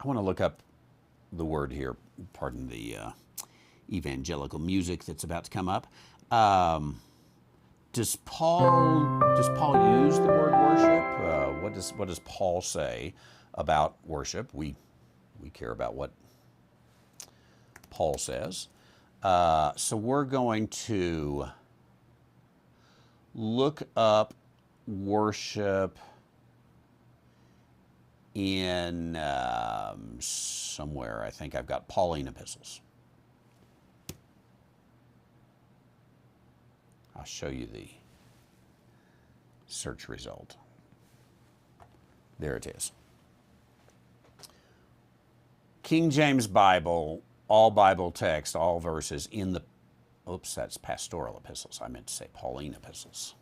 I want to look up the word here, pardon the evangelical music that's about to come up. Does Paul use the word worship? What does Paul say about worship? We care about what Paul says. So we're going to look up worship in somewhere. I think I've got Pauline epistles. I'll show you the search result. There it is. King James Bible, all Bible text, all verses in the, oops, that's pastoral epistles. I meant to say Pauline epistles.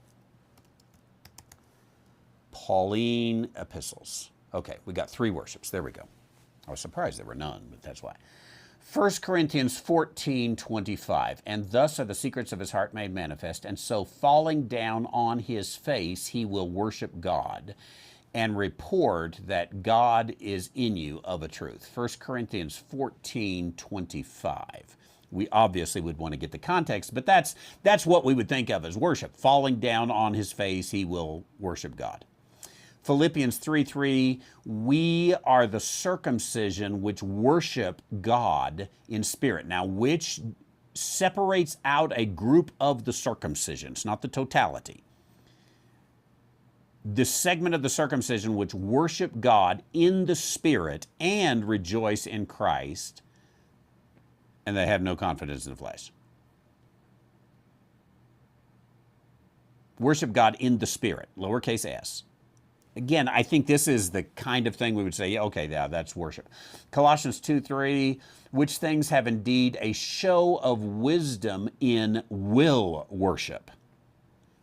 Pauline epistles. Okay, we got 3 worships. There we go. I was surprised there were none, but that's why. 1 Corinthians 14:25, and thus are the secrets of his heart made manifest, and so falling down on his face he will worship God and report that God is in you of a truth. 1 Corinthians 14:25. We obviously would want to get the context, but that's what we would think of as worship. Falling down on his face, he will worship God. Philippians 3:3, we are the circumcision which worship God in spirit. Now, which separates out a group of the circumcisions, not the totality. The segment of the circumcision which worship God in the spirit and rejoice in Christ, and they have no confidence in the flesh. Worship God in the spirit, lowercase s. Again, I think this is the kind of thing we would say, okay, yeah, that's worship. Colossians 2:3, which things have indeed a show of wisdom in will worship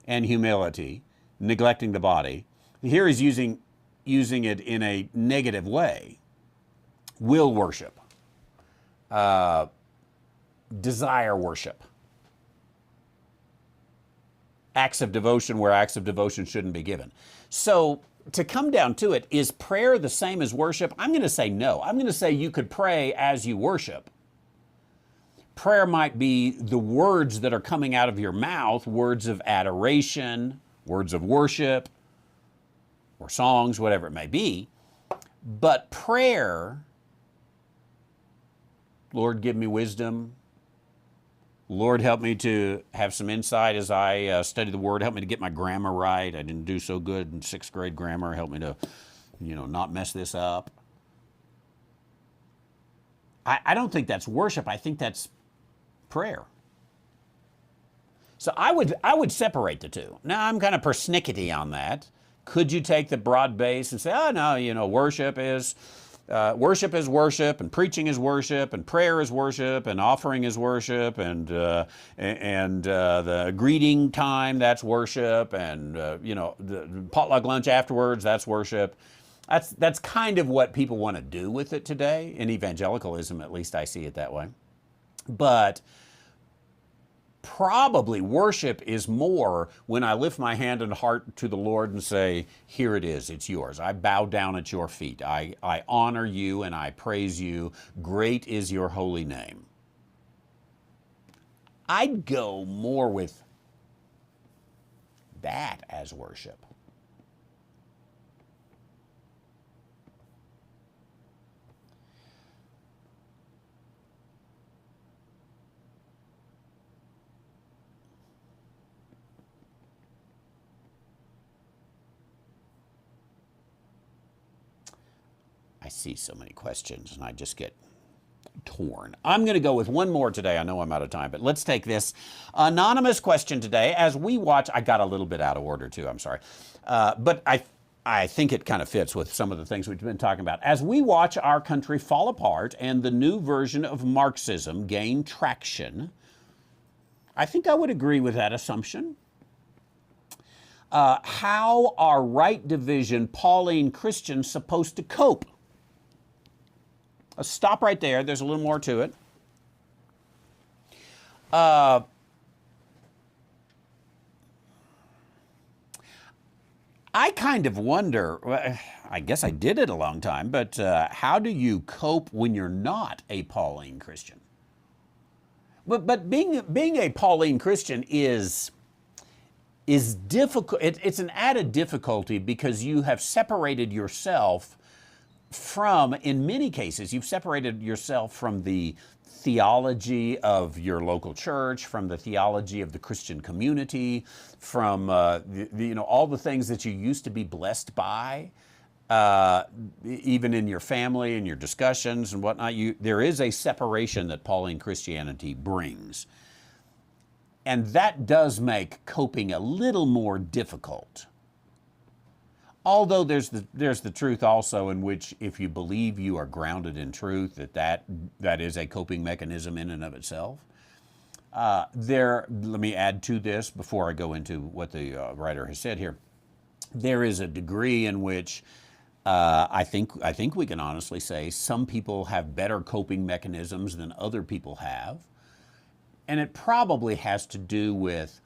and humility, neglecting the body. Here he's using it in a negative way. Will worship. Desire worship. Acts of devotion where acts of devotion shouldn't be given. So, to come down to it, is prayer the same as worship? I'm going to say no. I'm going to say you could pray as you worship. Prayer might be the words that are coming out of your mouth, words of adoration, words of worship, or songs, whatever it may be. But prayer, Lord, give me wisdom. Lord, help me to have some insight as I study the Word. Help me to get my grammar right. I didn't do so good in 6th grade grammar. Help me to, not mess this up. I don't think that's worship. I think that's prayer. So I would separate the two. Now, I'm kind of persnickety on that. Could you take the broad base and say, oh, no, worship is worship, and preaching is worship, and prayer is worship, and offering is worship, and the greeting time, that's worship, and the potluck lunch afterwards, that's worship. That's kind of what people want to do with it today. In evangelicalism, at least I see it that way. But probably worship is more when I lift my hand and heart to the Lord and say, here it is, it's yours. I bow down at your feet. I honor you and I praise you. Great is your holy name. I'd go more with that as worship. I see so many questions and I just get torn. I'm going to go with one more today. I know I'm out of time, but let's take this anonymous question today. As we watch, I got a little bit out of order too, I'm sorry. But I think it kind of fits with some of the things we've been talking about. As we watch our country fall apart and the new version of Marxism gain traction, I think I would agree with that assumption. How are right division Pauline Christians supposed to cope? Let's stop right there. There's a little more to it. I kind of wonder, well, I guess I did it a long time, but how do you cope when you're not a Pauline Christian? But being a Pauline Christian is difficult. It's an added difficulty because you have separated yourself from, in many cases, you've separated yourself from the theology of your local church, from the theology of the Christian community, from all the things that you used to be blessed by, even in your family and your discussions and whatnot. There is a separation that Pauline Christianity brings. And that does make coping a little more difficult. Although there's the truth also in which if you believe you are grounded in truth, that is a coping mechanism in and of itself. Let me add to this before I go into what the writer has said here. There is a degree in which I think we can honestly say some people have better coping mechanisms than other people have. And it probably has to do with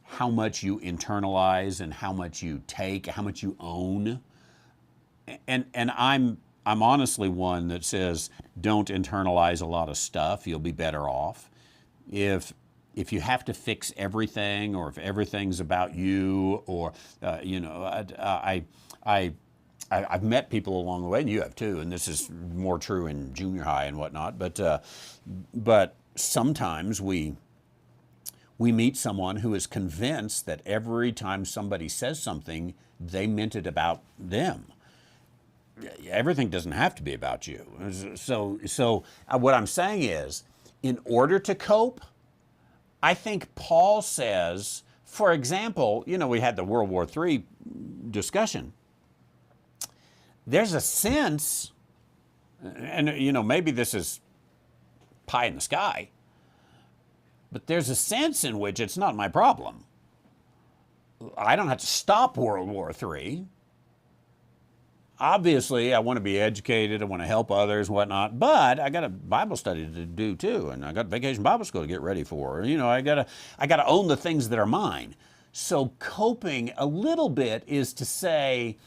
how much you internalize and how much you take, how much you own. And I'm honestly one that says don't internalize a lot of stuff. You'll be better off. If you have to fix everything, or if everything's about you, or I've met people along the way, and you have too, and this is more true in junior high and whatnot. But sometimes we meet someone who is convinced that every time somebody says something, they meant it about them. Everything doesn't have to be about you. So what I'm saying is, in order to cope, I think Paul says, for example, we had the World War III discussion. There's a sense, and maybe this is pie in the sky, but there's a sense in which it's not my problem. I don't have to stop World War III. Obviously, I want to be educated, I want to help others and whatnot, but I got a Bible study to do too, and I got Vacation Bible School to get ready for. I gotta own the things that are mine. So coping a little bit is to say,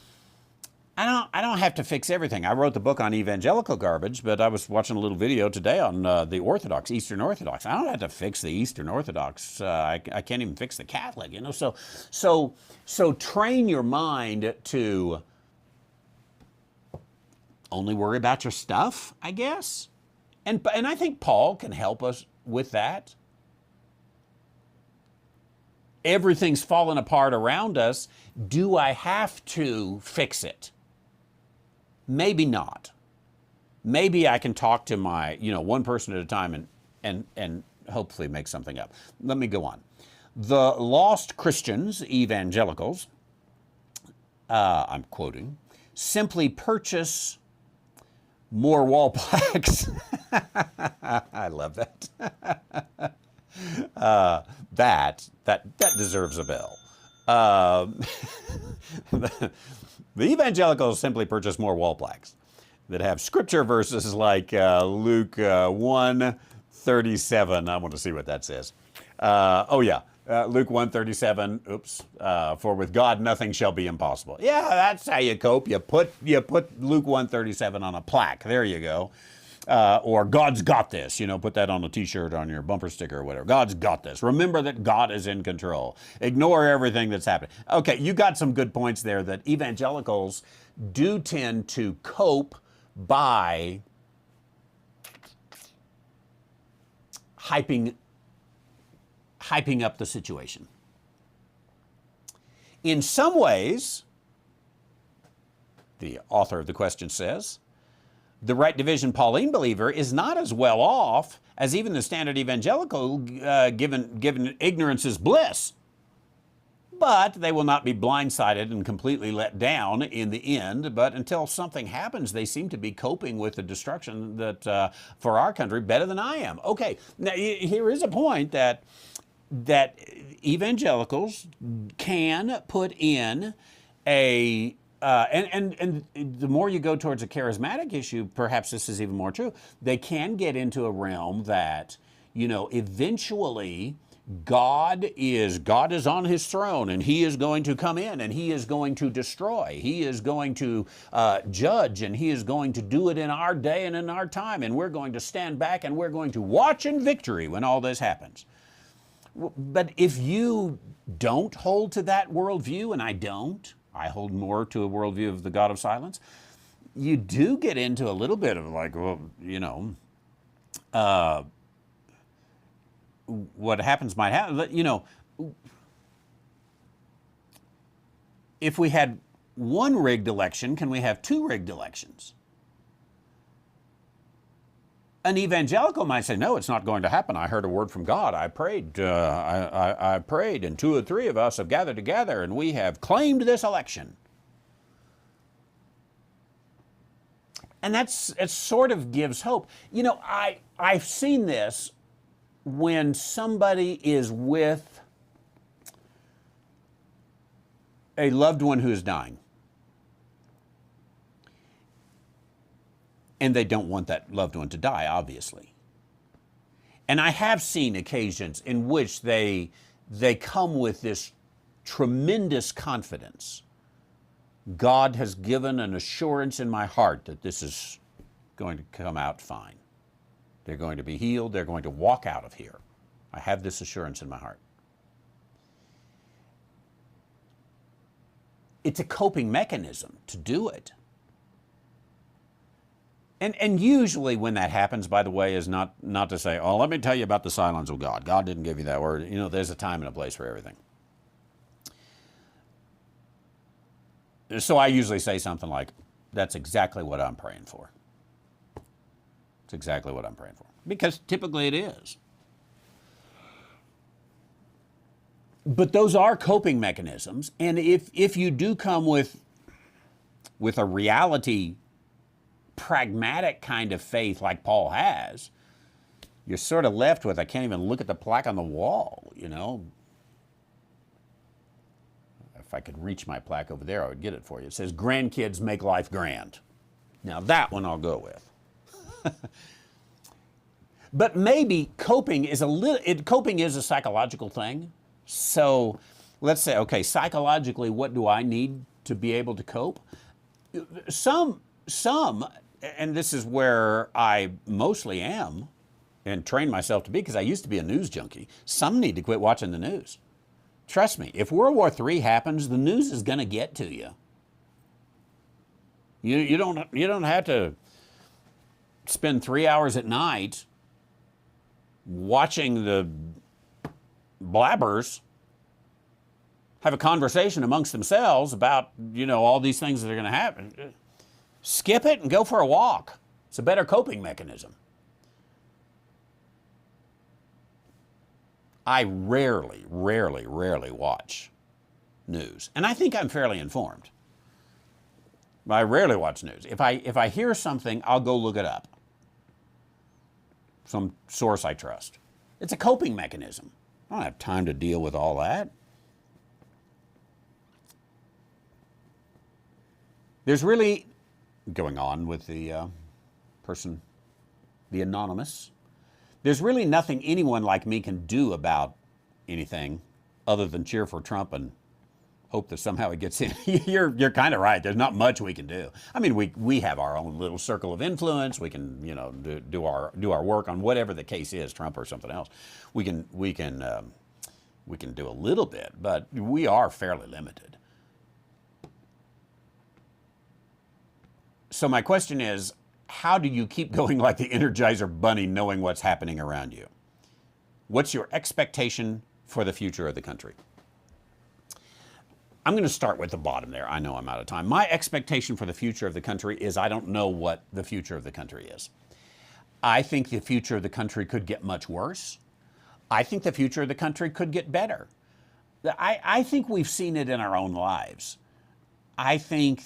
I don't have to fix everything. I wrote the book on evangelical garbage, but I was watching a little video today on the Orthodox, Eastern Orthodox. I don't have to fix the Eastern Orthodox. I can't even fix the Catholic. So train your mind to only worry about your stuff, I guess. And I think Paul can help us with that. Everything's fallen apart around us. Do I have to fix it? Maybe not. Maybe I can talk to my, one person at a time and hopefully make something up. Let me go on. The lost Christians, evangelicals, I'm quoting, simply purchase more wall plaques. I love that. That deserves a bell. The evangelicals simply purchase more wall plaques that have scripture verses like Luke 1:37. I want to see what that says. Luke 1:37. Oops. For with God nothing shall be impossible. Yeah, that's how you cope. You put Luke 1:37 on a plaque. There you go. Or God's got this, put that on a t-shirt, on your bumper sticker or whatever. God's got this. Remember that God is in control. Ignore everything that's happening. Okay, you got some good points there that evangelicals do tend to cope by hyping up the situation. In some ways, the author of the question says, the Right Division Pauline believer is not as well off as even the standard evangelical, given ignorance is bliss. But they will not be blindsided and completely let down in the end. But until something happens, they seem to be coping with the destruction that for our country better than I am. Okay, now here is a point that evangelicals can put in a and the more you go towards a charismatic issue, perhaps this is even more true. They can get into a realm that eventually God is on his throne, and he is going to come in, and he is going to destroy. He is going to judge, and he is going to do it in our day and in our time, and we're going to stand back and we're going to watch in victory when all this happens. But if you don't hold to that worldview, and I hold more to a worldview of the God of silence, you do get into a little bit of like, well, what happens might happen. If we had one rigged election, can we have two rigged elections? An evangelical might say, no, it's not going to happen. I heard a word from God. I prayed. I prayed, and 2 or 3 of us have gathered together, and we have claimed this election. And it sort of gives hope. I've seen this when somebody is with a loved one who is dying, and they don't want that loved one to die, obviously. And I have seen occasions in which they come with this tremendous confidence. God has given an assurance in my heart that this is going to come out fine. They're going to be healed. They're going to walk out of here. I have this assurance in my heart. It's a coping mechanism to do it. And usually when that happens, by the way, is not to say, oh, let me tell you about the silence of God. God didn't give you that word. There's a time and a place for everything. So I usually say something like, that's exactly what I'm praying for. It's exactly what I'm praying for. Because typically it is. But those are coping mechanisms. And if you do come with a reality, pragmatic kind of faith like Paul has, you're sort of left with, I can't even look at the plaque on the wall, If I could reach my plaque over there, I would get it for you. It says, grandkids make life grand. Now that one I'll go with. But maybe coping is a psychological thing. So let's say, okay, psychologically, what do I need to be able to cope? Some, and this is where I mostly am and train myself to be, because I used to be a news junkie. Some need to quit watching the news. Trust me, if World War III happens, the news is going to get to you. You don't have to spend 3 hours at night watching the blabbers have a conversation amongst themselves about, all these things that are going to happen. Skip it and go for a walk. It's a better coping mechanism. I rarely watch news. And I think I'm fairly informed. But I rarely watch news. If I hear something, I'll go look it up. Some source I trust. It's a coping mechanism. I don't have time to deal with all that. There's really, going on with the person, the anonymous, there's really nothing anyone like me can do about anything other than cheer for Trump and hope that somehow he gets in. You're kind of right. There's not much we can do. I mean, we have our own little circle of influence. We can do our work on whatever the case is, Trump or something else. We can do a little bit, but we are fairly limited. So my question is, how do you keep going like the Energizer Bunny, knowing what's happening around you? What's your expectation for the future of the country? I'm going to start with the bottom there. I know I'm out of time. My expectation for the future of the country is I don't know what the future of the country is. I think the future of the country could get much worse. I think the future of the country could get better. I think we've seen it in our own lives. I think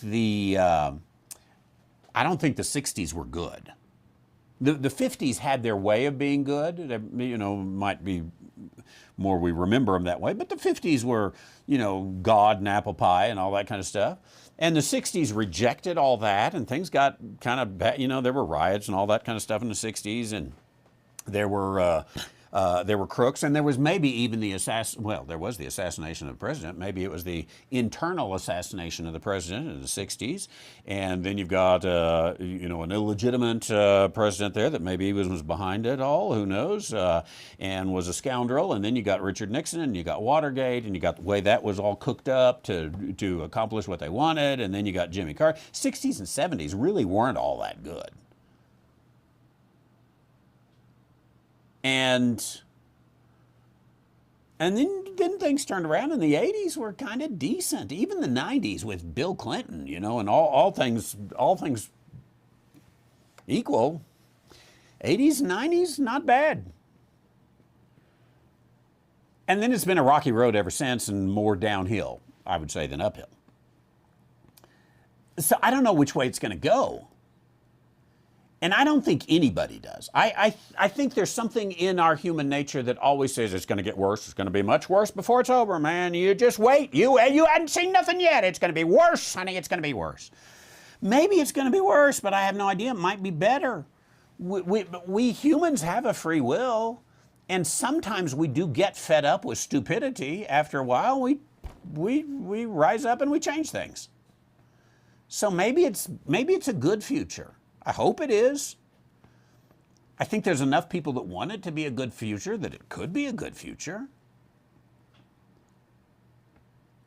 I don't think the 60s were good. The 50s had their way of being good. Might be more we remember them that way. But the 50s were, God and apple pie and all that kind of stuff. And the 60s rejected all that, and things got kind of bad. There were riots and all that kind of stuff in the 60s, and there were There were crooks, and there was maybe even there was the assassination of the president. Maybe it was the internal assassination of the president in the 60s. And then you've got, an illegitimate president there that maybe was behind it all, who knows, and was a scoundrel. And then you got Richard Nixon, and you got Watergate, and you got the way that was all cooked up to accomplish what they wanted. And then you got Jimmy Carter. 60s and 70s really weren't all that good. And then things turned around, and the 80s were kind of decent. Even the 90s with Bill Clinton, and all things equal. 80s, 90s, not bad. And then it's been a rocky road ever since, and more downhill, I would say, than uphill. So I don't know which way it's going to go. And I don't think anybody does. I think there's something in our human nature that always says it's going to get worse. It's going to be much worse before it's over, man. You just wait. You hadn't seen nothing yet. It's going to be worse, honey. It's going to be worse. Maybe it's going to be worse, but I have no idea. It might be better. We humans have a free will, and sometimes we do get fed up with stupidity. After a while, we rise up and we change things. So maybe it's a good future. I hope it is. I think there's enough people that want it to be a good future that it could be a good future.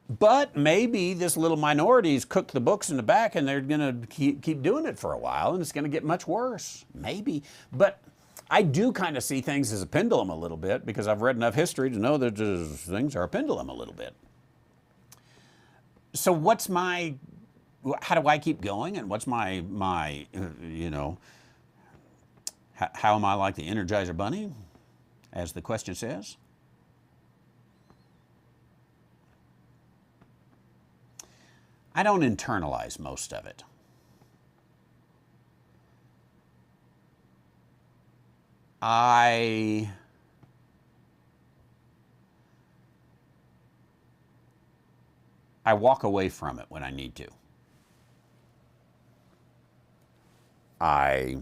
But maybe this little minority's cooked the books in the back, and they're going to keep doing it for a while, and it's going to get much worse. Maybe. But I do kind of see things as a pendulum a little bit, because I've read enough history to know that things are a pendulum a little bit. So how do I keep going, and what's how am I like the Energizer Bunny, as the question says? I don't internalize most of it. I walk away from it when I need to. I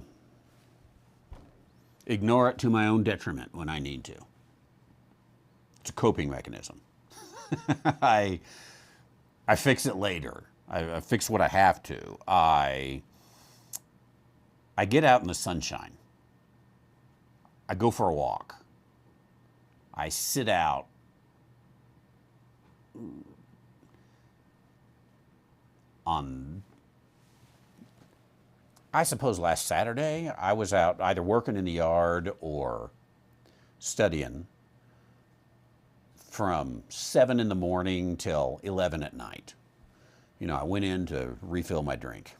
ignore it to my own detriment when I need to. It's a coping mechanism. I fix it later. I fix what I have to. I get out in the sunshine. I go for a walk. I sit out. I suppose last Saturday, I was out either working in the yard or studying from 7 in the morning till 11 at night. I went in to refill my drink.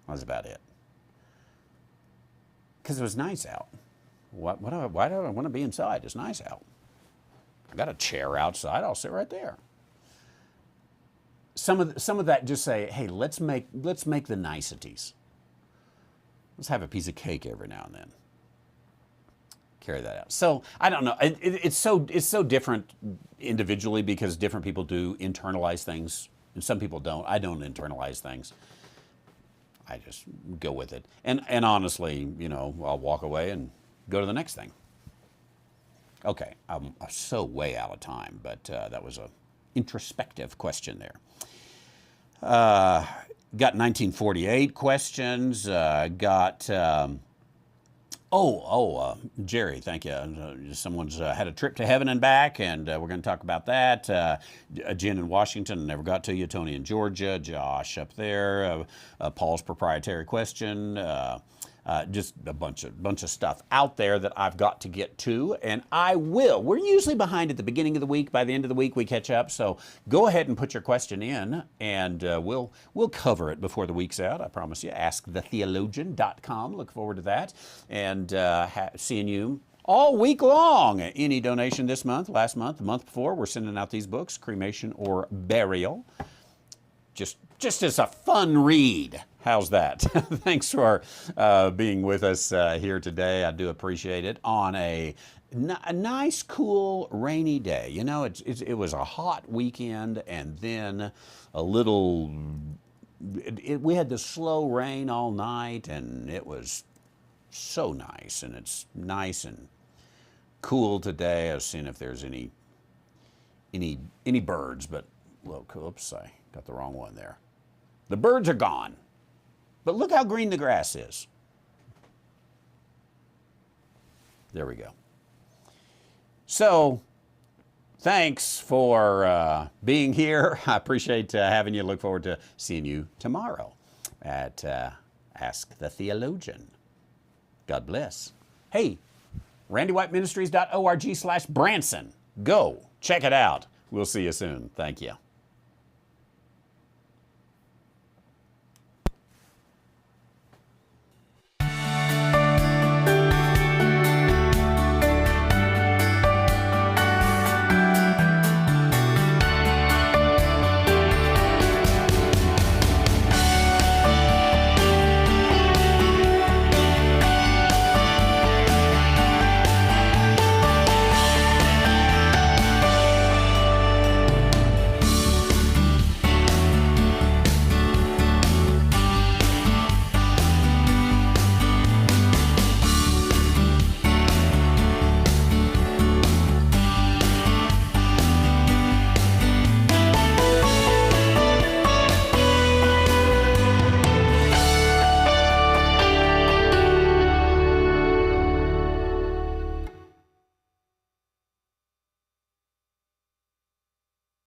That was about it. Because it was nice out. Why do I want to be inside? It's nice out. I got a chair outside. I'll sit right there. Some of that just say, hey, let's make the niceties. Let's have a piece of cake every now and then. Carry that out. So I don't know. It's so different individually, because different people do internalize things, and some people don't. I don't internalize things. I just go with it. And honestly, I'll walk away and go to the next thing. Okay, I'm so way out of time, but that was a introspective question there. Got 1948 questions. Jerry, thank you. Someone's had a trip to heaven and back, and we're going to talk about that. Jen in Washington, never got to you. Tony in Georgia. Josh up there. Paul's proprietary question. Just a bunch of stuff out there that I've got to get to, and I will. We're usually behind at the beginning of the week. By the end of the week, we catch up. So go ahead and put your question in, and we'll cover it before the week's out. I promise you. AskTheTheologian.com. Look forward to that, and seeing you all week long. Any donation this month, last month, the month before, we're sending out these books, Cremation or Burial. Just as a fun read. How's that? Thanks for being with us here today. I do appreciate it on a nice, cool, rainy day. It was a hot weekend, and then a little. We had the slow rain all night, and it was so nice. And it's nice and cool today. I was seeing if there's any birds, but look, oops, I got the wrong one there. The birds are gone. But look how green the grass is. There we go. So, thanks for being here. I appreciate having you. Look forward to seeing you tomorrow at Ask the Theologian. God bless. Hey, randywhiteministries.org/Branson. Go, check it out. We'll see you soon. Thank you.